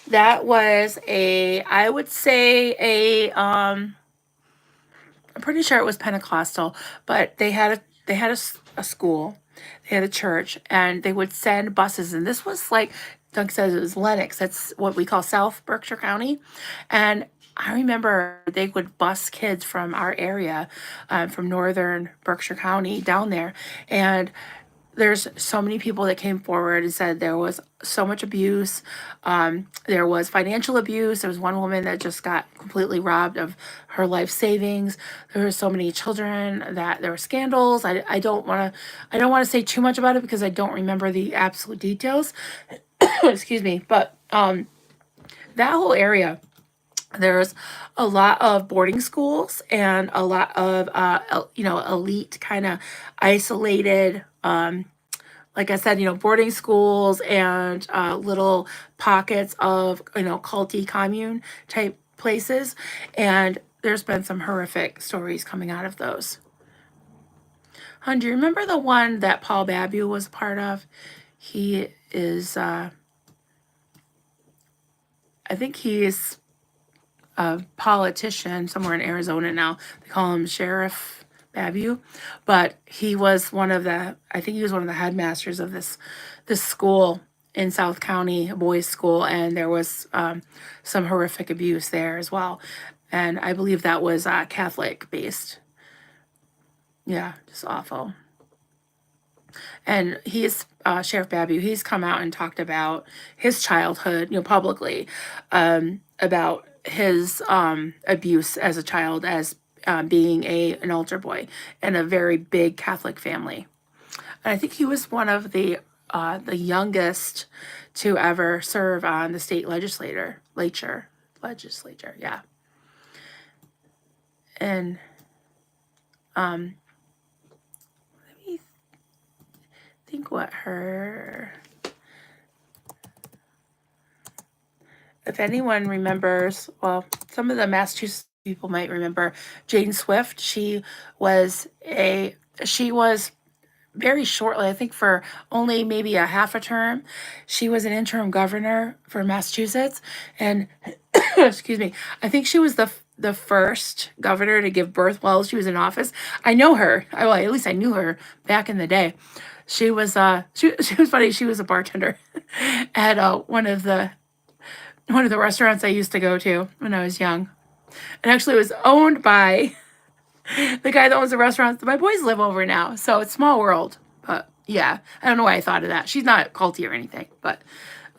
That was I would say I'm pretty sure it was Pentecostal, but they had a school, they had a church, and they would send buses, and this was like Doug says, it was Lenox. That's what we call South Berkshire County, and I remember they would bus kids from our area, from northern Berkshire County down there, and there's so many people that came forward and said there was so much abuse. There was financial abuse. There was one woman that just got completely robbed of her life savings. There were so many children that there were scandals. I don't want to say too much about it because I don't remember the absolute details. Excuse me, but that whole area, there's a lot of boarding schools and a lot of elite kind of isolated, like I said, boarding schools and little pockets of culty commune type places, and there's been some horrific stories coming out of those. Hun, do you remember the one that Paul Babu was a part of? He is I think he's a politician somewhere in Arizona now. They call him Sheriff Babu, but he was I think he was one of the headmasters of this school in South County, a boys' school, and there was some horrific abuse there as well. And I believe that was Catholic based. Yeah, just awful. And he's Sheriff Babu. He's come out and talked about his childhood, publicly, about his abuse as a child, as being an altar boy in a very big Catholic family. And I think he was one of the youngest to ever serve on the state legislature. Yeah, and um, let me think what her. If anyone remembers, well, some of the Massachusetts people might remember Jane Swift. She was very shortly, I think for only maybe a half a term, she was an interim governor for Massachusetts, and excuse me, I think she was the first governor to give birth while she was in office. I know her. Well, at least I knew her back in the day. She was funny. She was a bartender at one of the restaurants I used to go to when I was young. And actually, it was owned by the guy that owns the restaurant that my boys live over now. So it's small world. But yeah, I don't know why I thought of that. She's not culty or anything, but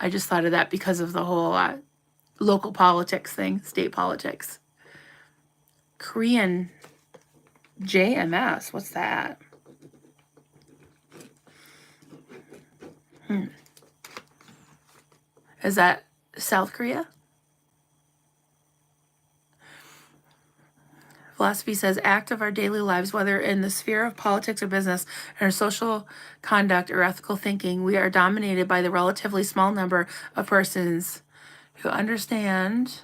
I just thought of that because of the whole local politics thing, state politics. Korean JMS, what's that? Is that South Korea? Philosophy says, act of our daily lives, whether in the sphere of politics or business, and our social conduct or ethical thinking, we are dominated by the relatively small number of persons who understand.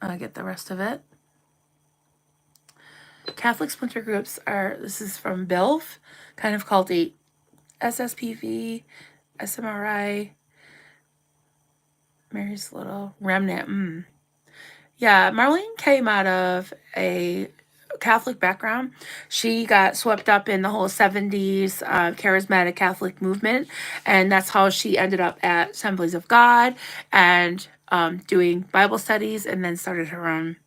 I get the rest of it. Catholic splinter groups are, this is from BILF, kind of culty, SSPV, SMRI, Mary's Little, Remnant. Yeah, Marlene came out of a Catholic background. She got swept up in the whole 70s charismatic Catholic movement, and that's how she ended up at Assemblies of God and doing Bible studies, and then started her own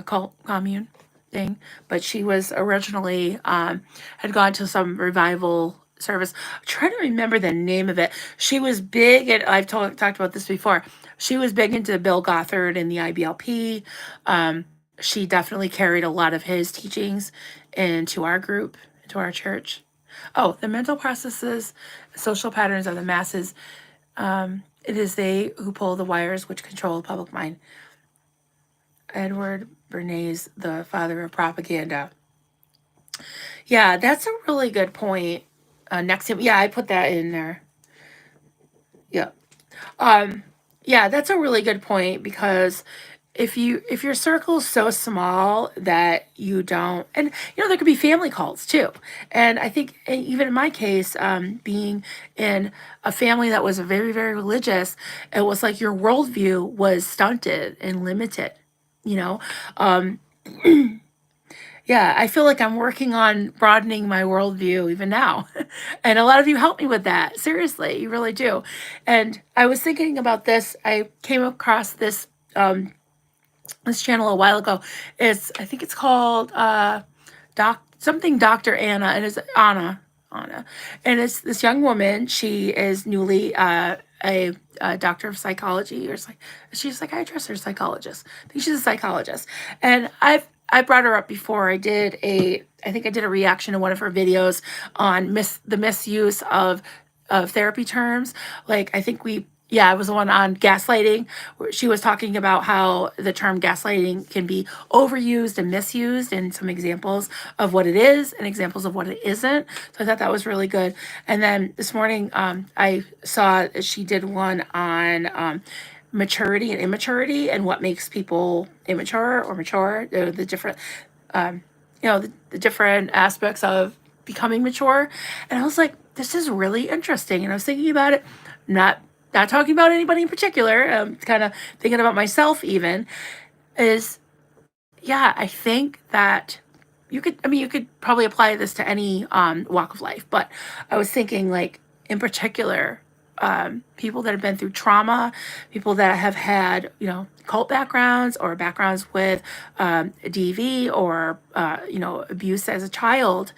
cult commune thing. But she was originally had gone to some revival service. I'm trying to remember the name of it. She was big, and I've talked about this before. She was big into Bill Gothard and the IBLP. She definitely carried a lot of his teachings into our group, into our church. Oh, the mental processes, social patterns of the masses. It is they who pull the wires which control the public mind. Edward Bernays, the father of propaganda. Yeah, that's a really good point. Next to, yeah, I put that in there. Yeah. Yeah, that's a really good point, because if your circle is so small that you don't, and there could be family cults too. And I think even in my case, being in a family that was very, very religious, it was like your worldview was stunted and limited, you know. Um, yeah, I feel like I'm working on broadening my worldview even now. And a lot of you help me with that. Seriously, you really do. And I was thinking about this. I came across this channel a while ago. I think it's called Dr. Anna, and it's Anna, and it's this young woman. She is newly a doctor of psychology, or she's a psychiatrist or psychologist. I think she's a psychologist, and I brought her up before. I think I did a reaction to one of her videos on the misuse of therapy terms. Like, I think yeah, it was the one on gaslighting, where she was talking about how the term gaslighting can be overused and misused, and some examples of what it is and examples of what it isn't. So I thought that was really good. And then this morning, I saw she did one on maturity and immaturity, and what makes people immature or mature, the different the different aspects of becoming mature. And I was like, this is really interesting. And I was thinking about it, not talking about anybody in particular, kind of thinking about myself even, is, yeah, I think that you could probably apply this to any walk of life. But I was thinking, like, in particular, people that have been through trauma, people that have had, cult backgrounds or backgrounds with DV or, abuse as a child,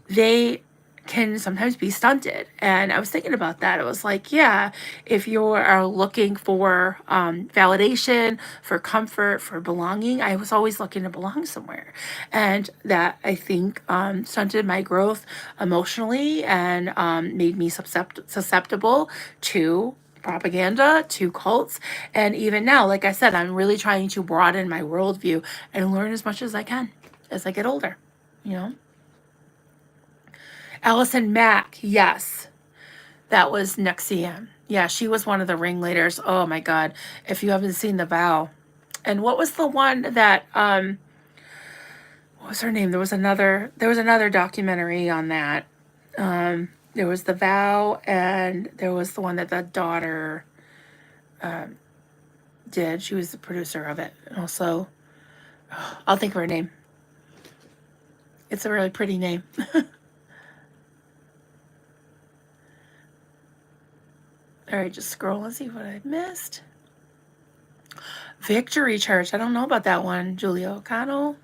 they can sometimes be stunted. And I was thinking about that. It was like, yeah, if you are looking for validation, for comfort, for belonging, I was always looking to belong somewhere. And that, I think, stunted my growth emotionally and made me susceptible to propaganda, to cults. And even now, like I said, I'm really trying to broaden my worldview and learn as much as I can as I get older, you know? Allison Mack, yes, that was Nexium. Yeah, she was one of the ringleaders. Oh my God, if you haven't seen The Vow. And what was the one that, what was her name? There was another documentary on that. There was The Vow, and there was the one that the daughter did. She was the producer of it. And also, I'll think of her name. It's a really pretty name. All right, just scroll and see what I missed. Victory Church. I don't know about that one. Julia O'Connell.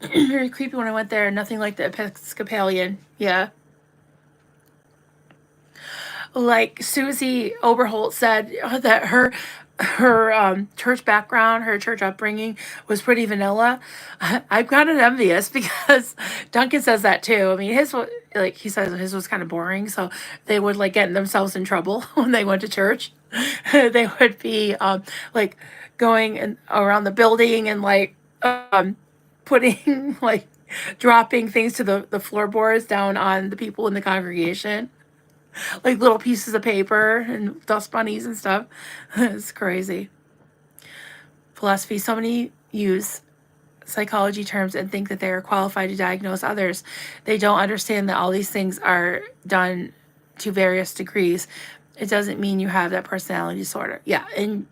Very creepy when I went there. Nothing like the Episcopalian. Yeah. Like Susie Oberholt said that her church background, her church upbringing was pretty vanilla. I'm kind of envious because Duncan says that too. I mean, he says his was kind of boring, so they would like get themselves in trouble when they went to church. They would be like going around the building and like putting like dropping things to the floorboards down on the people in the congregation, like little pieces of paper and dust bunnies and stuff. It's crazy. Philosophy. So many use psychology terms and think that they are qualified to diagnose others. They don't understand that all these things are done to various degrees. It doesn't mean you have that personality disorder. Yeah, and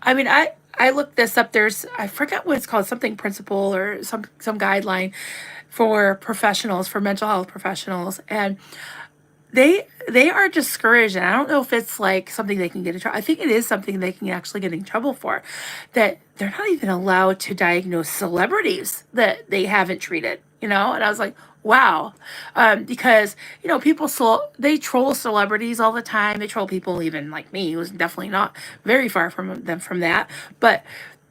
I mean, I looked this up. I forget what it's called, something principle or some guideline for professionals, for mental health professionals, and they are discouraged. And I don't know if it's like something they can get in trouble. I think it is something they can actually get in trouble for, that they're not even allowed to diagnose celebrities that they haven't treated, And I was like, wow. Because, people, they troll celebrities all the time. They troll people even like me, who's definitely not very far from that. But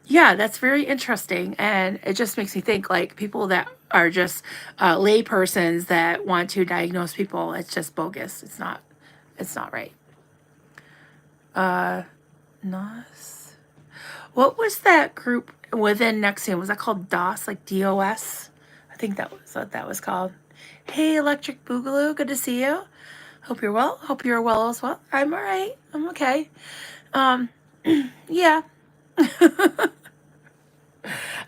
yeah, that's very interesting. And it just makes me think, like, people that are just lay persons that want to diagnose people, it's just bogus. It's not right. NOS. What was that group within Nexium? Was that called DOS, like DOS? I think that was what that was called. Hey, Electric Boogaloo, good to see you. Hope you're well. Hope you're well as well. I'm all right. I'm okay. Yeah.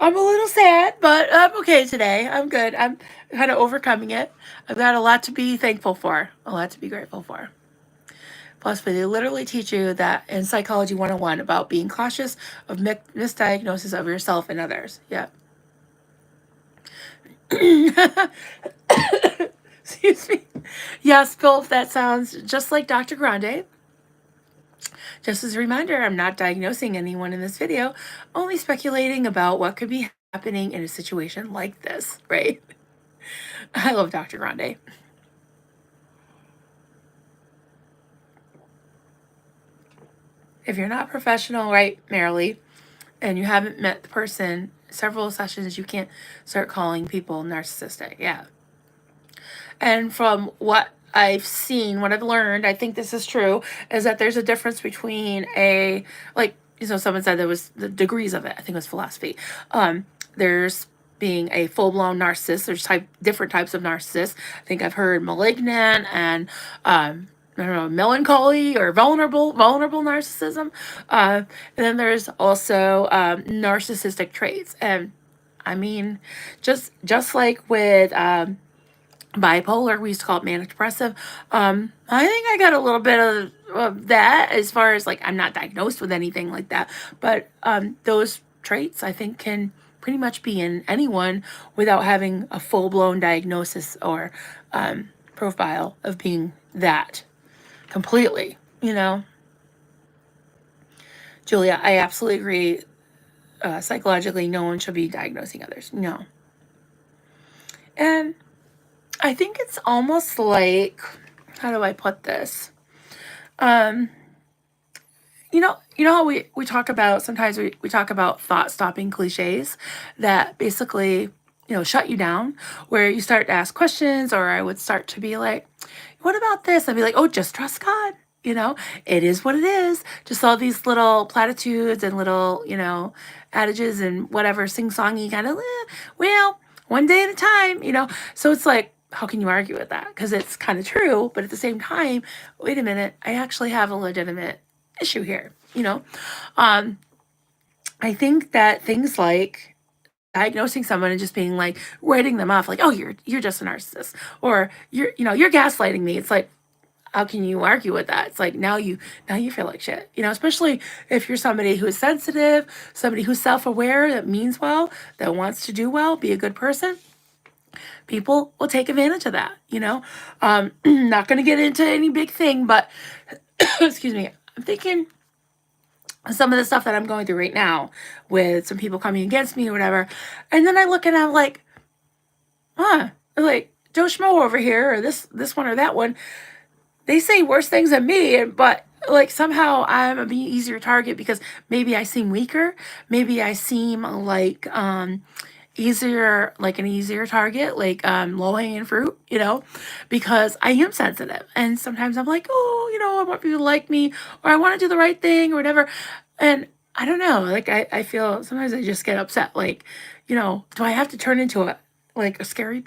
I'm a little sad, but I'm okay today. I'm good. I'm kind of overcoming it. I've got a lot to be thankful for, a lot to be grateful for. Plus, they literally teach you that in Psychology 101 about being cautious of misdiagnosis of yourself and others. Yeah. Excuse me. Yes, Bill, that sounds just like Dr. Grande. Just as a reminder, I'm not diagnosing anyone in this video, only speculating about what could be happening in a situation like this, right? I love Dr. Grande. If you're not professional, right, Marilee, and you haven't met the person, several sessions, you can't start calling people narcissistic. Yeah. And from what I've seen, what I've learned, I think this is true, is that there's a difference between someone said there was the degrees of it. I think it was philosophy. There's being a full-blown narcissist. There's different types of narcissists. I think I've heard malignant and I don't know, melancholy or vulnerable narcissism. And then there's also narcissistic traits. And I mean, just like with bipolar, we used to call it manic depressive. I think I got a little bit of that, as far as like I'm not diagnosed with anything like that, but those traits I think can pretty much be in anyone without having a full-blown diagnosis or profile of being that completely. you know, Julia, I absolutely agree. Psychologically, no one should be diagnosing others. No. And I think it's almost like, how do I put this? Um, you know how we talk about, sometimes we talk about thought stopping cliches that basically, shut you down, where you start to ask questions, or I would start to be like, what about this? I'd be like, oh, just trust God. It is what it is. Just all these little platitudes and little, adages and whatever sing-songy kind of, well, one day at a time, So it's like, how can you argue with that? Because it's kind of true, but at the same time, wait a minute, I actually have a legitimate issue here, Um, I think that things like diagnosing someone and just being like writing them off, like, oh, you're just a narcissist, or you're gaslighting me. It's like, how can you argue with that? It's like, now you feel like shit, especially if you're somebody who is sensitive, somebody who's self-aware, that means well, that wants to do well, be a good person. People will take advantage of that, not going to get into any big thing, but excuse me, I'm thinking some of the stuff that I'm going through right now with some people coming against me or whatever. And then I look and I'm like, like Joe Schmo over here, or this one or that one, they say worse things than me, but like somehow I'm an easier target because maybe I seem weaker. Maybe I seem like easier, like an easier target, like low hanging fruit, because I am sensitive. And sometimes I'm like, oh, I want people to like me, or I want to do the right thing or whatever. And I don't know, like I feel sometimes I just get upset, like, do I have to turn into a scary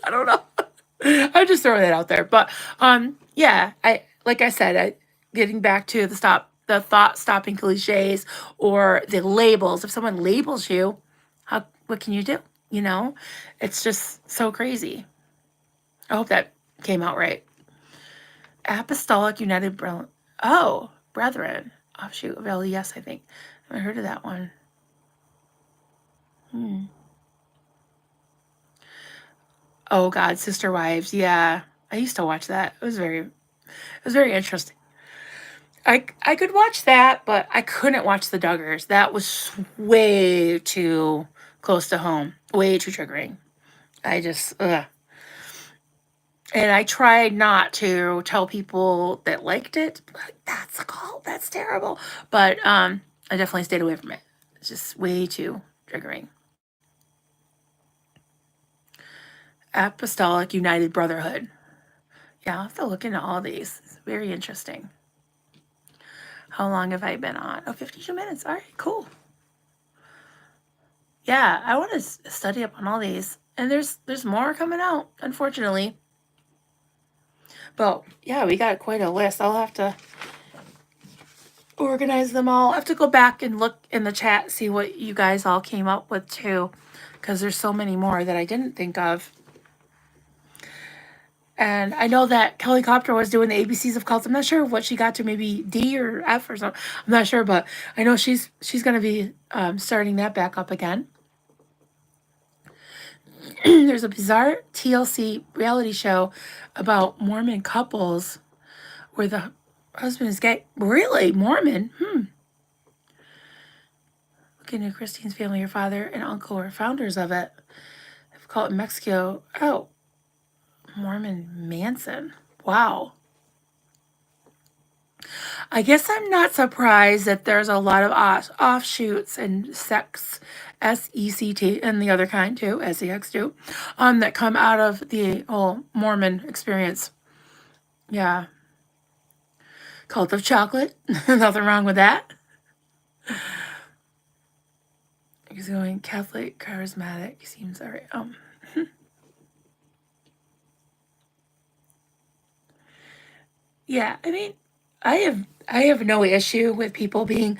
I don't know. I just throw that out there. But yeah, I like I said, getting back to the thought stopping cliches or the labels. If someone labels you, what can you do? It's just so crazy. I hope that came out right. Apostolic United Brethren. Offshoot of LDS, I think. I haven't heard of that one. Oh God, Sister Wives. Yeah. I used to watch that. It was very interesting. I could watch that, but I couldn't watch the Duggars. That was way too close to home. Way too triggering. I just And I tried not to tell people that liked it, like, that's a cult, that's terrible. But I definitely stayed away from it. It's just way too triggering. Apostolic United Brotherhood. Yeah, I'll have to look into all these. It's very interesting. How long have I been on? Oh, 52 minutes. All right, cool. Yeah, I want to study up on all these. And there's more coming out, unfortunately. But yeah, we got quite a list. I'll have to organize them all. I have to go back and look in the chat, see what you guys all came up with too, because there's so many more that I didn't think of. And I know that Kelly Copter was doing the ABCs of cults. I'm not sure what she got to, maybe D or F or something. I'm not sure, but I know she's going to be starting that back up again. There's a bizarre TLC reality show about Mormon couples where the husband is gay. Really? Mormon? Looking at Christine's family, her father and uncle were founders of it. They've called it Mexico. Oh, Mormon Manson. Wow. I guess I'm not surprised that there's a lot of offshoots and sects, SECT, and the other kind too, SEX too, that come out of the whole Mormon experience. Yeah. Cult of chocolate. Nothing wrong with that. He's going Catholic, charismatic. Seems all right. Yeah, I mean, I have no issue with people being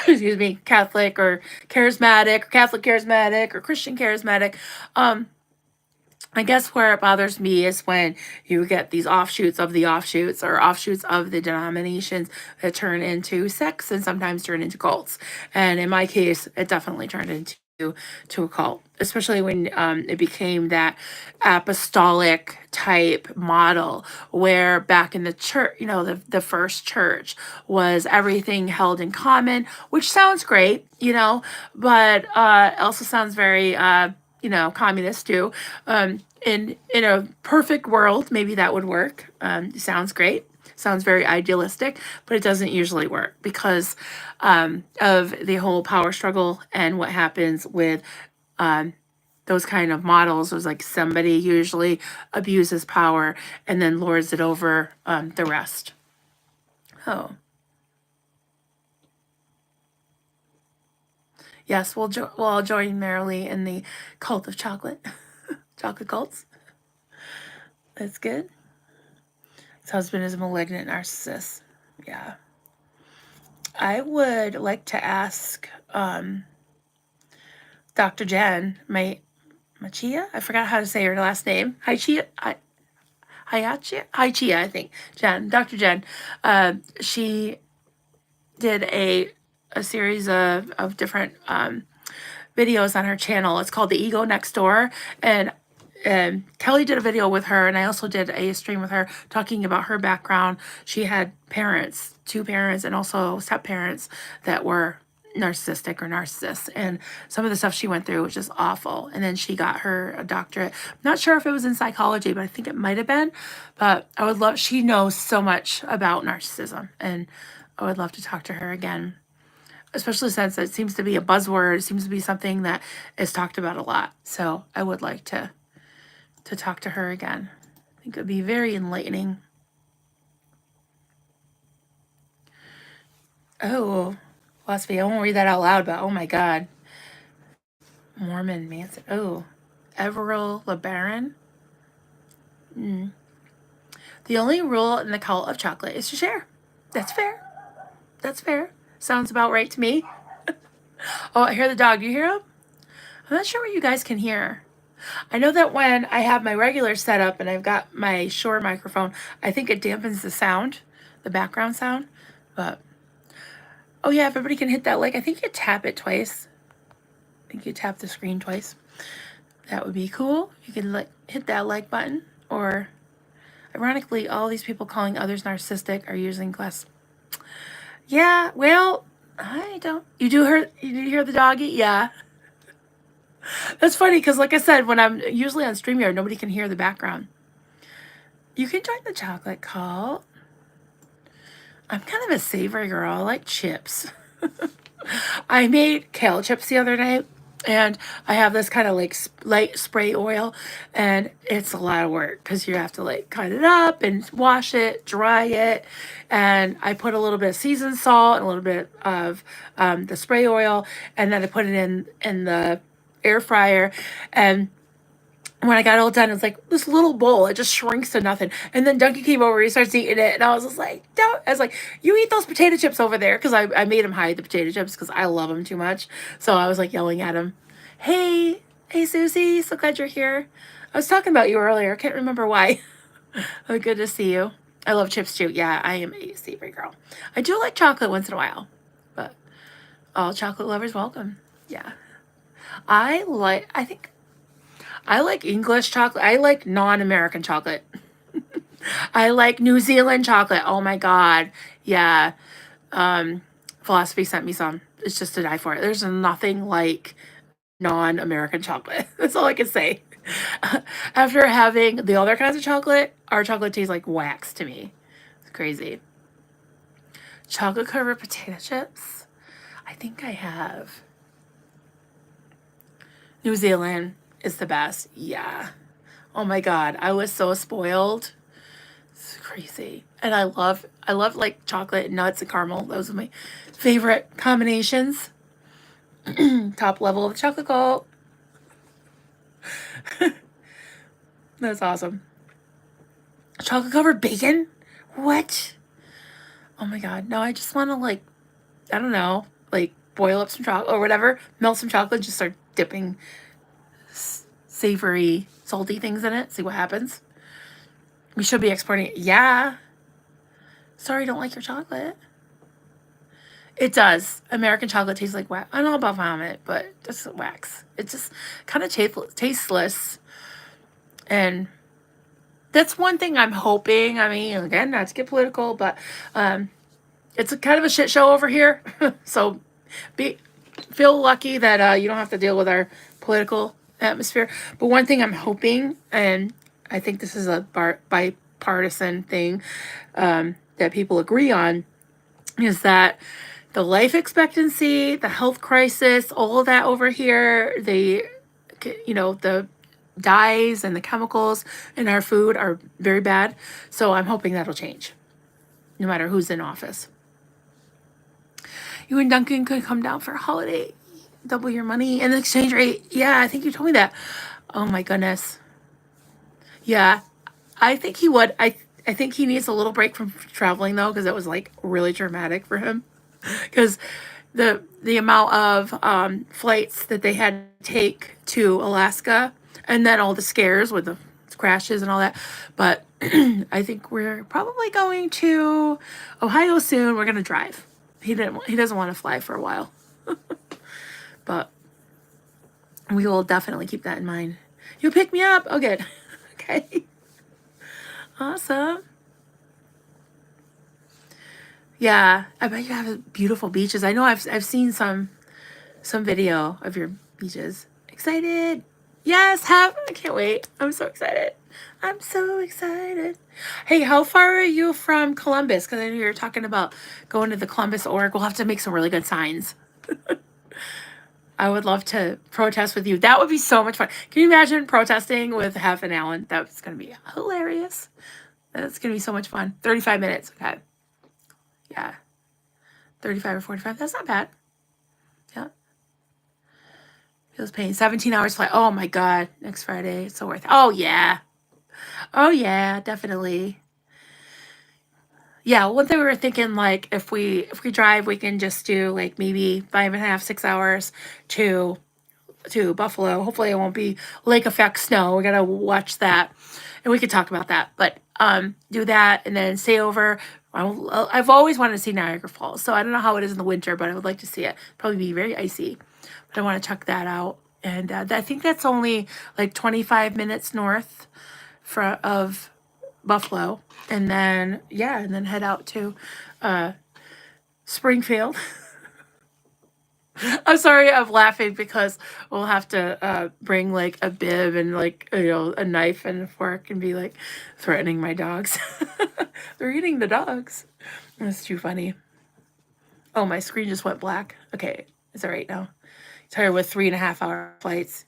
excuse me, Catholic or charismatic or Catholic charismatic or Christian charismatic. I guess where it bothers me is when you get these offshoots of the offshoots or offshoots of the denominations that turn into sects and sometimes turn into cults. And in my case, it definitely turned into to a cult, especially when it became that apostolic type model where back in the church, the first church was everything held in common, which sounds great, but also sounds very, communist too. In a perfect world, maybe that would work. Sounds great. Sounds very idealistic, but it doesn't usually work because of the whole power struggle and what happens with those kind of models. It was like somebody usually abuses power and then lords it over the rest. Oh. Yes, we'll all join merrily in the cult of chocolate. Chocolate cults. That's good. His husband is a malignant narcissist. Yeah. I would like to ask Dr. Jen, Machia? I forgot how to say her last name. Haichia, I think. Jen, Dr. Jen. She did a series of different videos on her channel. It's called The Ego Next Door. And Kelly did a video with her, and I also did a stream with her talking about her background. She had parents, 2 parents, and also step-parents that were narcissistic or narcissists, and some of the stuff she went through was just awful. And then she got a doctorate. I'm not sure if it was in psychology, but I think it might have been. But I would love, she knows so much about narcissism, and I would love to talk to her again, especially since it seems to be a buzzword. It seems to be something that is talked about a lot. So I would like to talk to her again. I think it would be very enlightening. Oh, philosophy. I won't read that out loud, but oh my God. Mormon Manson. Oh, Everil LeBaron. The only rule in the cult of chocolate is to share. That's fair. That's fair. Sounds about right to me. Oh, I hear the dog. Do you hear him? I'm not sure what you guys can hear. I know that when I have my regular setup and I've got my Shure microphone, I think it dampens the sound, the background sound. But, oh yeah, everybody can hit that like. I think you tap it twice. I think you tap the screen twice. That would be cool. You can hit that like button. Or, ironically, all these people calling others narcissistic are using glass. Yeah, well, I don't. You do hear the doggy? Yeah. That's funny because, like I said, when I'm usually on StreamYard, nobody can hear the background. You can join the chocolate cult. I'm kind of a savory girl. I like chips. I made kale chips the other night, and I have this kind of like light spray oil, and it's a lot of work because you have to like cut it up and wash it, dry it, and I put a little bit of seasoned salt and a little bit of the spray oil, and then I put it in the air fryer. And when I got it all done, it was like this little bowl. It just shrinks to nothing. And then Duncan came over, he starts eating it, and I was just like, don't. I was like, you eat those potato chips over there, because I made him hide the potato chips because I love them too much. So I was like yelling at him, hey Susie, so glad you're here. I was talking about you earlier. I can't remember why. Oh, good to see you. I love chips too. Yeah, I am a savory girl. I do like chocolate once in a while, but all chocolate lovers welcome. Yeah. I like English chocolate. I like non-American chocolate. I like New Zealand chocolate. Oh my God. Yeah. Philosophy sent me some. It's just to die for it. There's nothing like non-American chocolate. That's all I can say. After having the other kinds of chocolate, our chocolate tastes like wax to me. It's crazy. Chocolate covered potato chips. I think I have. New Zealand is the best. Yeah. Oh my God. I was so spoiled. It's crazy. And I love like chocolate, nuts, and caramel. Those are my favorite combinations. Top level of the chocolate cult. That's awesome. Chocolate covered bacon? What? Oh my God. No, I just want to I don't know, boil up some chocolate or whatever, melt some chocolate, just start dipping savory, salty things in it, see what happens. We should be exporting it. Yeah. Sorry, don't like your chocolate. It does. American chocolate tastes like wax. I don't know about vomit, but just wax. It's just kind of tasteless. And that's one thing I'm hoping. I mean, again, not to get political, but it's a kind of a shit show over here. So feel lucky that you don't have to deal with our political atmosphere. But one thing I'm hoping, and I think this is a bipartisan thing that people agree on, is that the life expectancy, the health crisis, all of that over here, the dyes and the chemicals in our food are very bad. So I'm hoping that'll change, no matter who's in office. You and Duncan could come down for a holiday, double your money and the exchange rate. Yeah, I think you told me that. Oh my goodness. Yeah, I think he would. I think he needs a little break from traveling though, because it was like really dramatic for him. Because the amount of flights that they had to take to Alaska, and then all the scares with the crashes and all that. But I think we're probably going to Ohio soon. We're gonna drive. He doesn't want to fly for a while, but we will definitely keep that in mind. You pick me up. Oh, good. Okay. Awesome. Yeah, I bet you have beautiful beaches. I know I've seen some video of your beaches. Excited. Yes, I can't wait. I'm so excited. I'm so excited. Hey, how far are you from Columbus? Because I know you're talking about going to the Columbus org. We'll have to make some really good signs. I would love to protest with you. That would be so much fun. Can you imagine protesting with Hef and Alan? That's going to be hilarious. That's going to be so much fun. 35 minutes. Okay. Yeah. 35 or 45. That's not bad. Yeah. Feels pain. 17 hours flight. Oh my God. Next Friday. It's so worth it. Oh yeah. Oh yeah, definitely. Yeah, one thing we were thinking, like, if we drive, we can just do like maybe 5.5, 6 hours to Buffalo. Hopefully it won't be lake effect snow. We gotta watch that. And we could talk about that. But do that and then stay over. I've always wanted to see Niagara Falls. So I don't know how it is in the winter, but I would like to see it. Probably be very icy. But I want to check that out. And I think that's only like 25 minutes north of Buffalo. And then, yeah, and then head out to Springfield. I'm sorry, I'm laughing because we'll have to bring like a bib and like, a knife and a fork and be like threatening my dogs. They're eating the dogs. That's too funny. Oh, my screen just went black. Okay, it's all right now. Tired with 3.5 hour flights.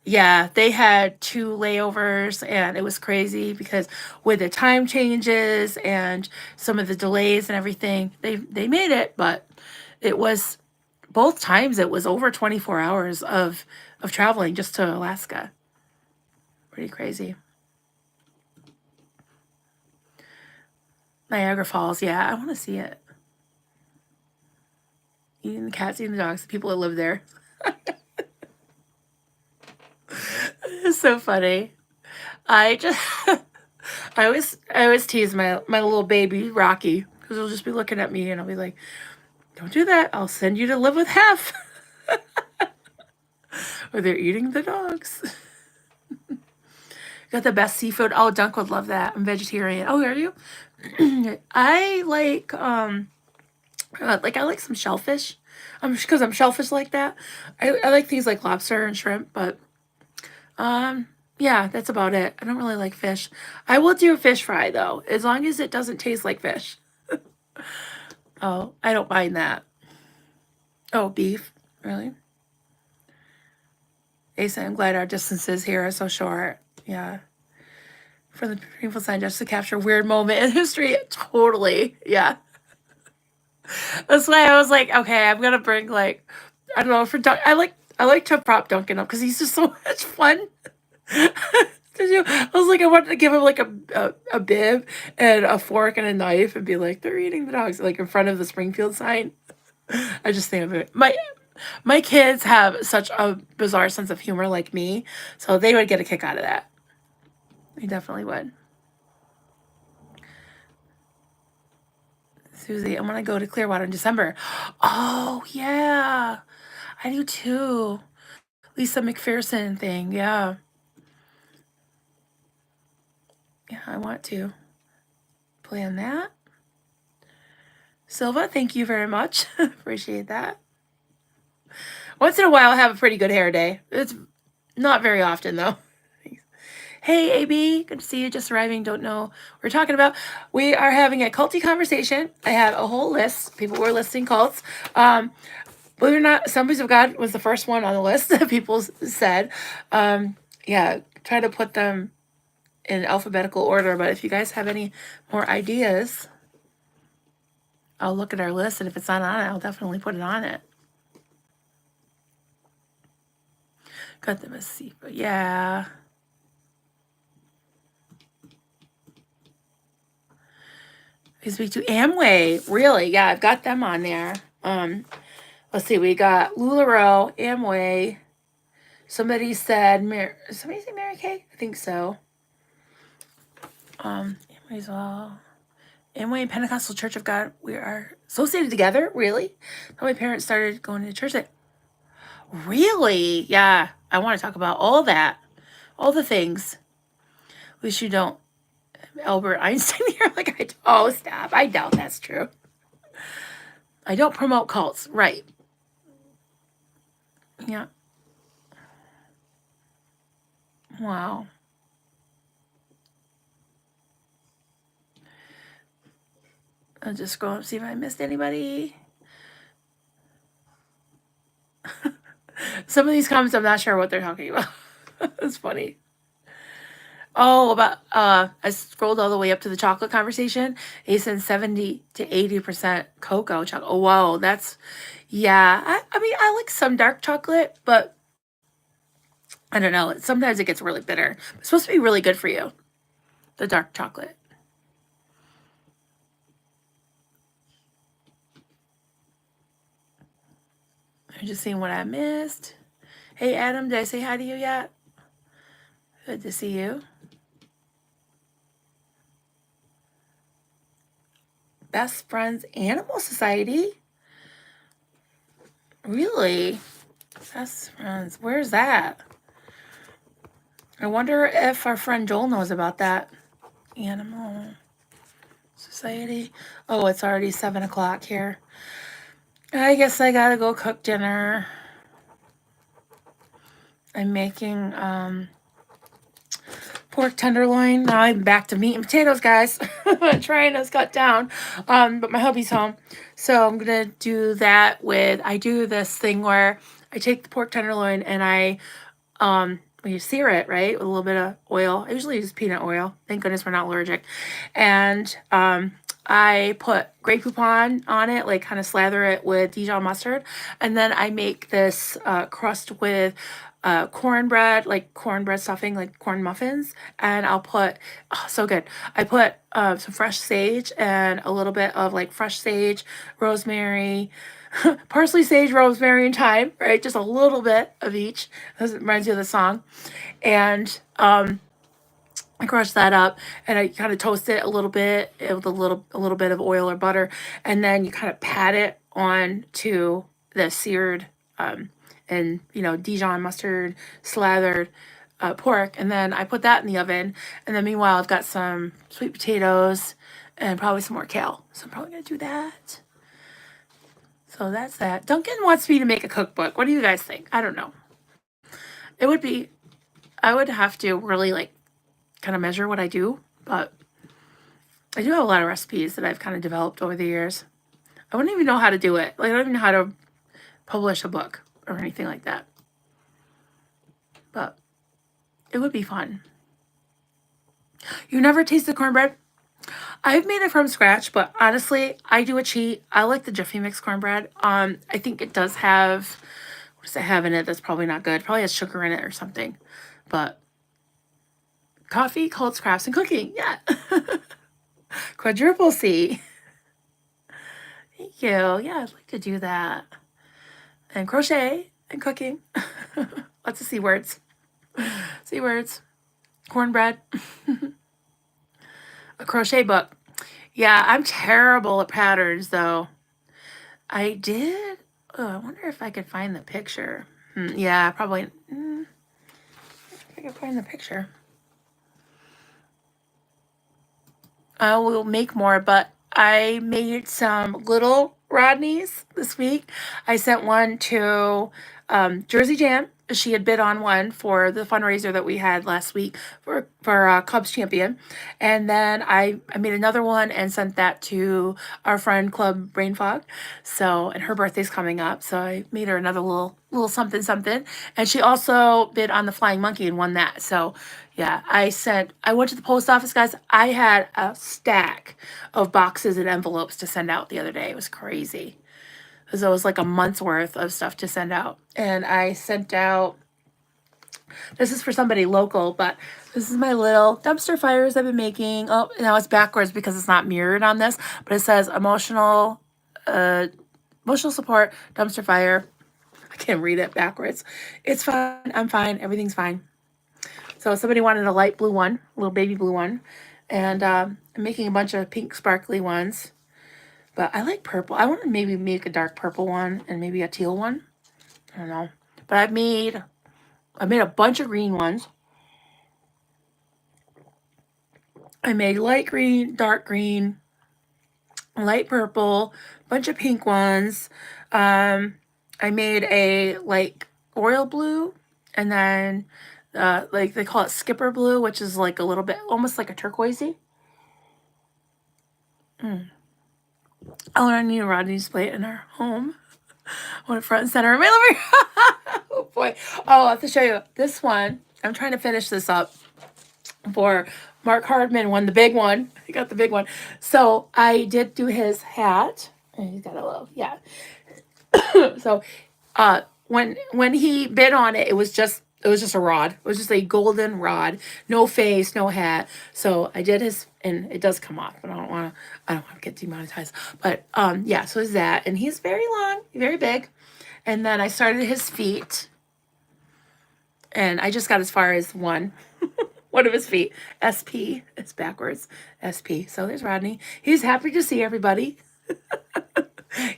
Yeah, they had 2 layovers and it was crazy because with the time changes and some of the delays and everything, they made it, but it was both times it was over 24 hours of traveling just to Alaska. Pretty crazy. Niagara Falls, yeah, I want to see it. Eating the cats, eating the dogs, the people that live there. It's so funny. I just I always tease my little baby Rocky because he'll just be looking at me and I'll be like, "Don't do that. I'll send you to live with Hef." Or they're eating the dogs. Got the best seafood. Oh, Dunk would love that. I'm vegetarian. Oh, are you? I like I like some shellfish. Because I'm shellfish like that. I like things like lobster and shrimp, but yeah, that's about it. I don't really like fish. I will do a fish fry though, as long as it doesn't taste like fish. Oh, I don't mind that. Oh, beef, really? Asa, I'm glad our distances here are so short. Yeah. For the painful sign just to capture a weird moment in history. Totally. Yeah. That's why I was like, okay, I'm gonna bring like, I don't know, I like to prop Duncan up because he's just so much fun. I was like, I wanted to give him like a bib and a fork and a knife and be like, they're eating the dogs, like in front of the Springfield sign. I just think of it. My kids have such a bizarre sense of humor like me, so they would get a kick out of that. They definitely would. Susie, I want to go to Clearwater in December. Oh, yeah. I do too. Lisa McPherson thing. Yeah. Yeah, I want to plan that. Silva, thank you very much. Appreciate that. Once in a while, I have a pretty good hair day. It's not very often, though. Hey, AB, good to see you. Just arriving. Don't know what we're talking about. We are having a culty conversation. I have a whole list. People were listing cults. Believe it or not, Assemblies of God was the first one on the list that people said. Yeah, try to put them in alphabetical order. But if you guys have any more ideas, I'll look at our list. And if it's not on it, I'll definitely put it on it. Got them a C, but yeah. I speak to Amway. Really? Yeah, I've got them on there. Let's see. We got LuLaRoe, Amway. Somebody said somebody say Mary Kay? I think so. Amway's all. Amway and Pentecostal Church of God. We are associated together. Really? My parents started going to church. Really? Yeah. I want to talk about all that. All the things. Wish you don't. Albert Einstein here. Oh, stop. I doubt that's true. I don't promote cults. Right. Yeah. Wow. I'll just scroll up, see if I missed anybody. Some of these comments, I'm not sure what they're talking about. It's funny. Oh, about I scrolled all the way up to the chocolate conversation. He said 70 to 80% cocoa chocolate. Oh, wow, that's yeah. I mean, I like some dark chocolate, but I don't know. Sometimes it gets really bitter. It's supposed to be really good for you, the dark chocolate. I'm just seeing what I missed. Hey, Adam, did I say hi to you yet? Good to see you. Best Friends Animal Society? Really? Best Friends. Where's that? I wonder if our friend Joel knows about that. Animal Society. Oh, it's already 7 o'clock here. I guess I gotta go cook dinner. I'm making pork tenderloin. Now I'm back to meat and potatoes, guys. I'm trying to cut down. But my hubby's home. So I'm gonna do that with, I do this thing where I take the pork tenderloin and I you sear it, right, with a little bit of oil. I usually use peanut oil. Thank goodness we're not allergic. And I put Grey Poupon on it, like kind of slather it with Dijon mustard. And then I make this crust with cornbread, like cornbread stuffing, like corn muffins. And I'll put, oh, so good. I put some fresh sage and a little bit of like fresh sage, rosemary, parsley, sage, rosemary, and thyme, right? Just a little bit of each. This reminds me of the song. And I crush that up and I kind of toast it a little bit with a little bit of oil or butter, and then you kind of pat it on to the seared and Dijon mustard slathered pork, and then I put that in the oven. And then meanwhile, I've got some sweet potatoes and probably some more kale. So I'm probably gonna do that. So that's that. Duncan wants me to make a cookbook. What do you guys think? I don't know. It would be, I would have to really like kind of measure what I do, but I do have a lot of recipes that I've kind of developed over the years. I wouldn't even know how to do it. Like, I don't even know how to publish a book or anything like that. But it would be fun. You never tasted cornbread? I've made it from scratch, but honestly, I do a cheat. I like the Jiffy Mix cornbread. I think it does have, what does it have in it that's probably not good? Probably has sugar in it or something. But coffee, cults, crafts, and cooking. Yeah. Quadruple C. Thank you. Yeah, I'd like to do that. And crochet and cooking. Lots of C words. C words. Cornbread. A crochet book. Yeah, I'm terrible at patterns though. I did. Oh, I wonder if I could find the picture. Yeah, probably. If I can find the picture, I will make more. But I made some little Rodneys this week. I sent one to Jersey Jan. She had bid on one for the fundraiser that we had last week for Cubs champion, and then I made another one and sent that to our friend Club Brain Fog. So, and her birthday's coming up, so I made her another little something something, and she also bid on the Flying Monkey and won that. So yeah, I went to the post office, guys. I had a stack of boxes and envelopes to send out the other day. It was crazy because it was like a month's worth of stuff to send out. And I sent out, this is for somebody local, but this is my little dumpster fires I've been making. Oh, now it's backwards because it's not mirrored on this, but it says emotional support, dumpster fire. I can't read it backwards. It's fine. I'm fine. Everything's fine. So somebody wanted a light blue one, a little baby blue one. And I'm making a bunch of pink sparkly ones. But I like purple. I want to maybe make a dark purple one and maybe a teal one. I don't know. But I made a bunch of green ones. I made light green, dark green, light purple, bunch of pink ones. I made a like royal blue, and then like they call it skipper blue, which is like a little bit almost like a turquoisey. Oh, and I need a Rodney display in our home. I want it front and center in my living room. Oh boy. Oh, I'll have to show you this one. I'm trying to finish this up for Mark Hardman won the big one. He got the big one. So I did do his hat. And he's got a little, yeah. So when he bid on it, it was just a rod. It was just a golden rod, no face, no hat. So I did his, and it does come off, but I don't want to get demonetized. But yeah, so is that, and he's very long, very big. And then I started his feet, and I just got as far as one of his feet. SP, it's backwards. SP. So there's Rodney. He's happy to see everybody.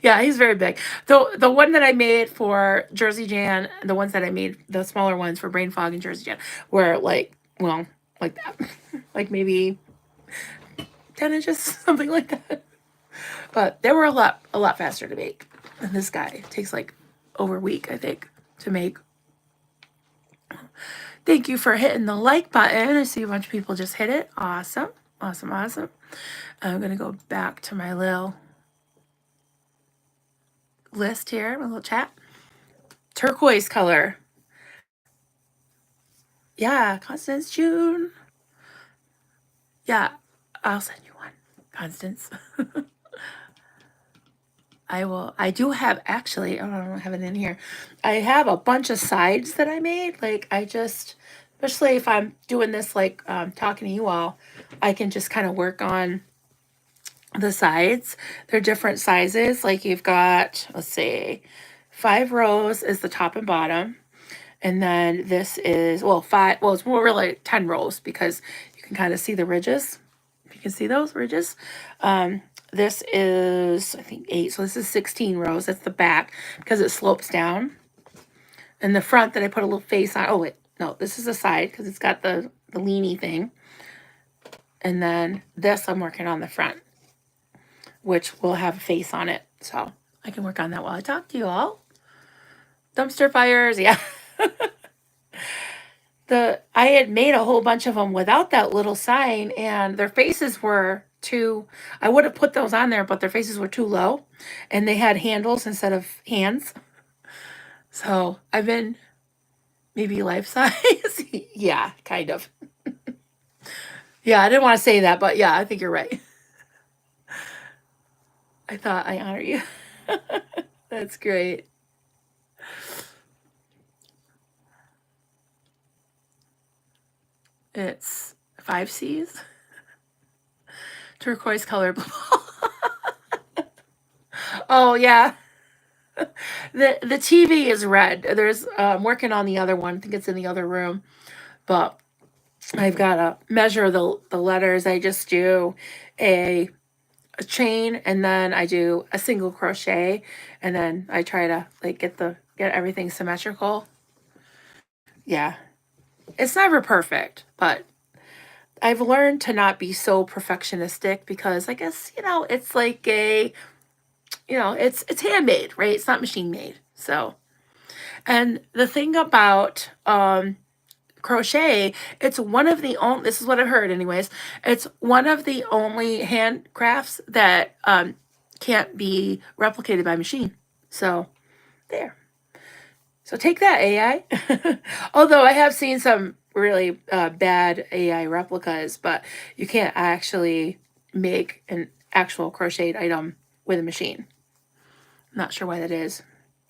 Yeah, he's very big. The one that I made for Jersey Jan, the ones that I made, the smaller ones for Brain Fog and Jersey Jan, were like, well, like that, like maybe 10 inches, something like that. But they were a lot faster to make than this guy. It takes like over a week, I think, to make. Thank you for hitting the like button. I see a bunch of people just hit it. Awesome, awesome, awesome. I'm gonna go back to my little list here, my little chat. Turquoise color. Yeah, Constance, June. Yeah, I'll send you one, Constance. I will. I do have actually. I don't have it in here. I have a bunch of sides that I made. Like especially if I'm doing this, like talking to you all, I can just kind of work on the sides. They're different sizes. Like you've got, let's see, 5 rows is the top and bottom. And then this is, well, five, well, it's more really 10 rows because you can kind of see the ridges. If you can see those ridges. This is, I think, 8. So this is 16 rows. That's the back because it slopes down. And the front that I put a little face on. Oh, wait. No, this is the side because it's got the leany thing. And then this I'm working on the front, which will have a face on it. So I can work on that while I talk to you all. Dumpster fires, yeah. I had made a whole bunch of them without that little sign, and their faces were too, I would have put those on there, but their faces were too low, and they had handles instead of hands. So I've been maybe life size. Yeah, kind of. Yeah, I didn't want to say that, but yeah, I think you're right. I thought I honor you. That's great. It's 5 C's. Turquoise color blue. Oh yeah. The TV is red. There's I'm working on the other one. I think it's in the other room. But I've got to measure the letters. I just do a a chain, and then I do a single crochet, and then I try to like get everything symmetrical. Yeah. It's never perfect, but I've learned to not be so perfectionistic because I guess, it's like it's handmade, right? It's not machine made. So, and the thing about crochet, it's one of the only, this is what I've heard anyways, it's one of the only handcrafts that can't be replicated by machine. So, there. So take that, AI. Although I have seen some really bad AI replicas, but you can't actually make an actual crocheted item with a machine. Not sure why that is.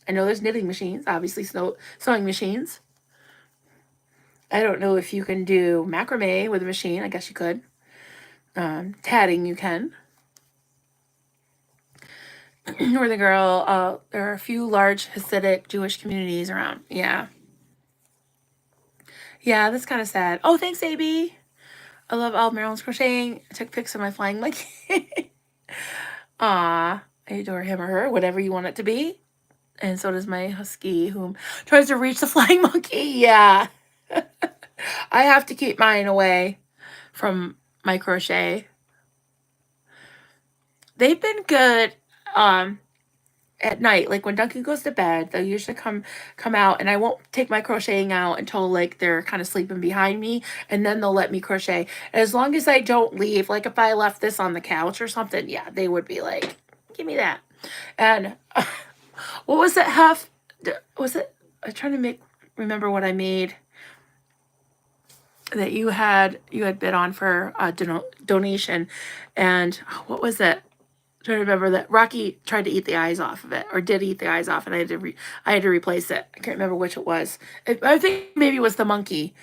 I know there's knitting machines, obviously sewing machines. I don't know if you can do macrame with a machine. I guess you could. Tatting you can. Northern Girl, there are a few large Hasidic Jewish communities around. Yeah. Yeah, that's kind of sad. Oh, thanks, AB. I love all Marilyn's crocheting. I took pics of my flying monkey. Aw, I adore him or her, whatever you want it to be. And so does my husky, who tries to reach the flying monkey. Yeah. I have to keep mine away from my crochet. They've been good at night. Like when Duncan goes to bed, they'll usually come out, and I won't take my crocheting out until like they're kind of sleeping behind me, and then they'll let me crochet. And as long as I don't leave, like if I left this on the couch or something, yeah, they would be like, give me that. And what was it? Was it? I'm trying to remember what I made that you had bid on for a donation, and what was it? I'm trying to remember that Rocky tried to eat the eyes off of it, or did eat the eyes off, and I had to replace it. I can't remember which it was. I think maybe it was the monkey.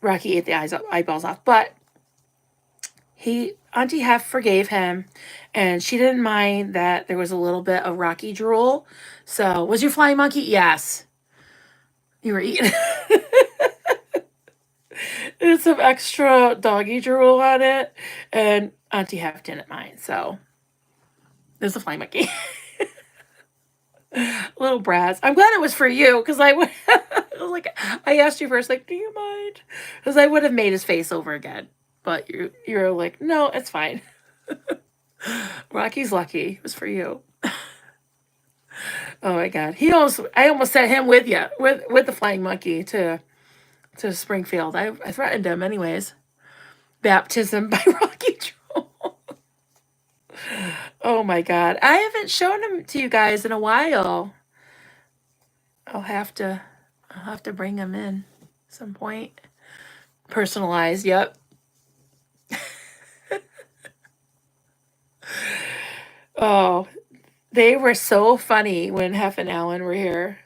Rocky ate the eyeballs off, but Auntie Hef forgave him, and she didn't mind that there was a little bit of Rocky drool. So, was your flying monkey? Yes. You were eating. There's some extra doggy drool on it, and Auntie Hef didn't mind. So, there's a flying monkey. Little brats. I'm glad it was for you, because I was like, I asked you first, like, do you mind? Because I would have made his face over again, but you're like, no, it's fine. Rocky's lucky. It was for you. Oh my God, I almost sent him with you with the flying monkey to Springfield. I threatened him anyways. Baptism by Rocky Troll. Oh my God, I haven't shown him to you guys in a while. I'll have to bring him in at some point. Personalized, yep. Oh, they were so funny when Hef and Alan were here.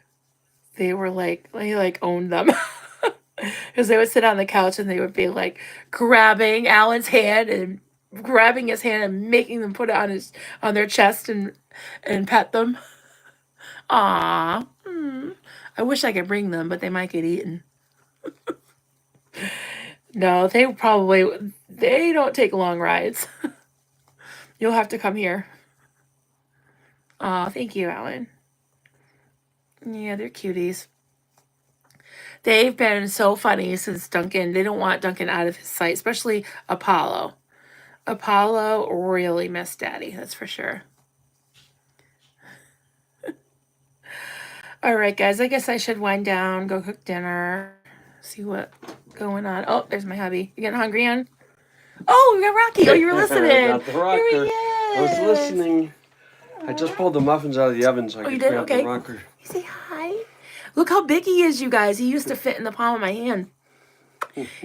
They owned them. Because they would sit on the couch and they would be like grabbing Alan's hand and grabbing his hand and making them put it on their chest and pet them. Aw. I wish I could bring them, but they might get eaten. No, they don't take long rides. You'll have to come here. Aw, thank you, Alan. Yeah, they're cuties. They've been so funny since Duncan. They don't want Duncan out of his sight, especially Apollo. Apollo really missed Daddy, that's for sure. All right, guys, I guess I should wind down, go cook dinner, see what's going on. Oh, there's my hubby. You getting hungry, on? Oh, we got Rocky. Oh, you were listening. Got the rocker. Here he is. I was listening. I just pulled the muffins out of the oven so I could grab the rocker. You say hi. Look how big he is, you guys. He used to fit in the palm of my hand.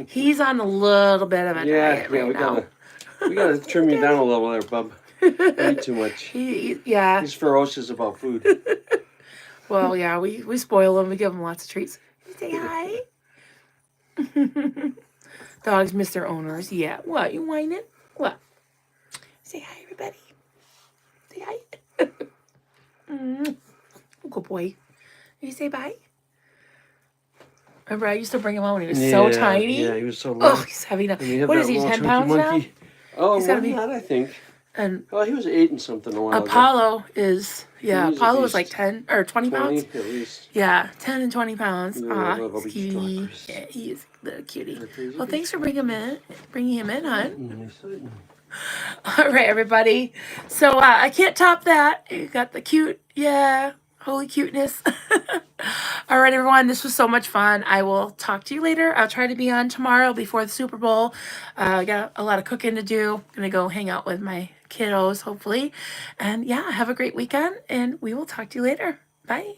He's on a little bit of a diet right now. We gotta trim you down a little there, bub. You eat too much. He's ferocious about food. Well, yeah, we spoil him. We give him lots of treats. You say hi. Dogs miss their owners. Yeah. What? You whining? What? Say hi, everybody. Say hi. Good boy. You say bye. Remember, I used to bring him out when he was so tiny. Yeah, he was so little. Oh, he's heavy now. What is he, 10 pounds now? Oh, more than that, I think. And well, he was 8 and something a while ago. Apollo is, yeah, He's a Apollo was beast. like 10 or 20 pounds. 20 at least. Yeah, 10 and 20 pounds. Yeah, little He's beach cutie. droppers. Yeah, he is the cutie. Crazy Well, thanks for bringing him in, hon. Mm-hmm. All right, everybody. So I can't top that. You got the cute, yeah, holy cuteness. All right, everyone. This was so much fun. I will talk to you later. I'll try to be on tomorrow before the Super Bowl. I got a lot of cooking to do. Gonna go hang out with my kiddos, hopefully. And yeah, have a great weekend, and we will talk to you later. Bye.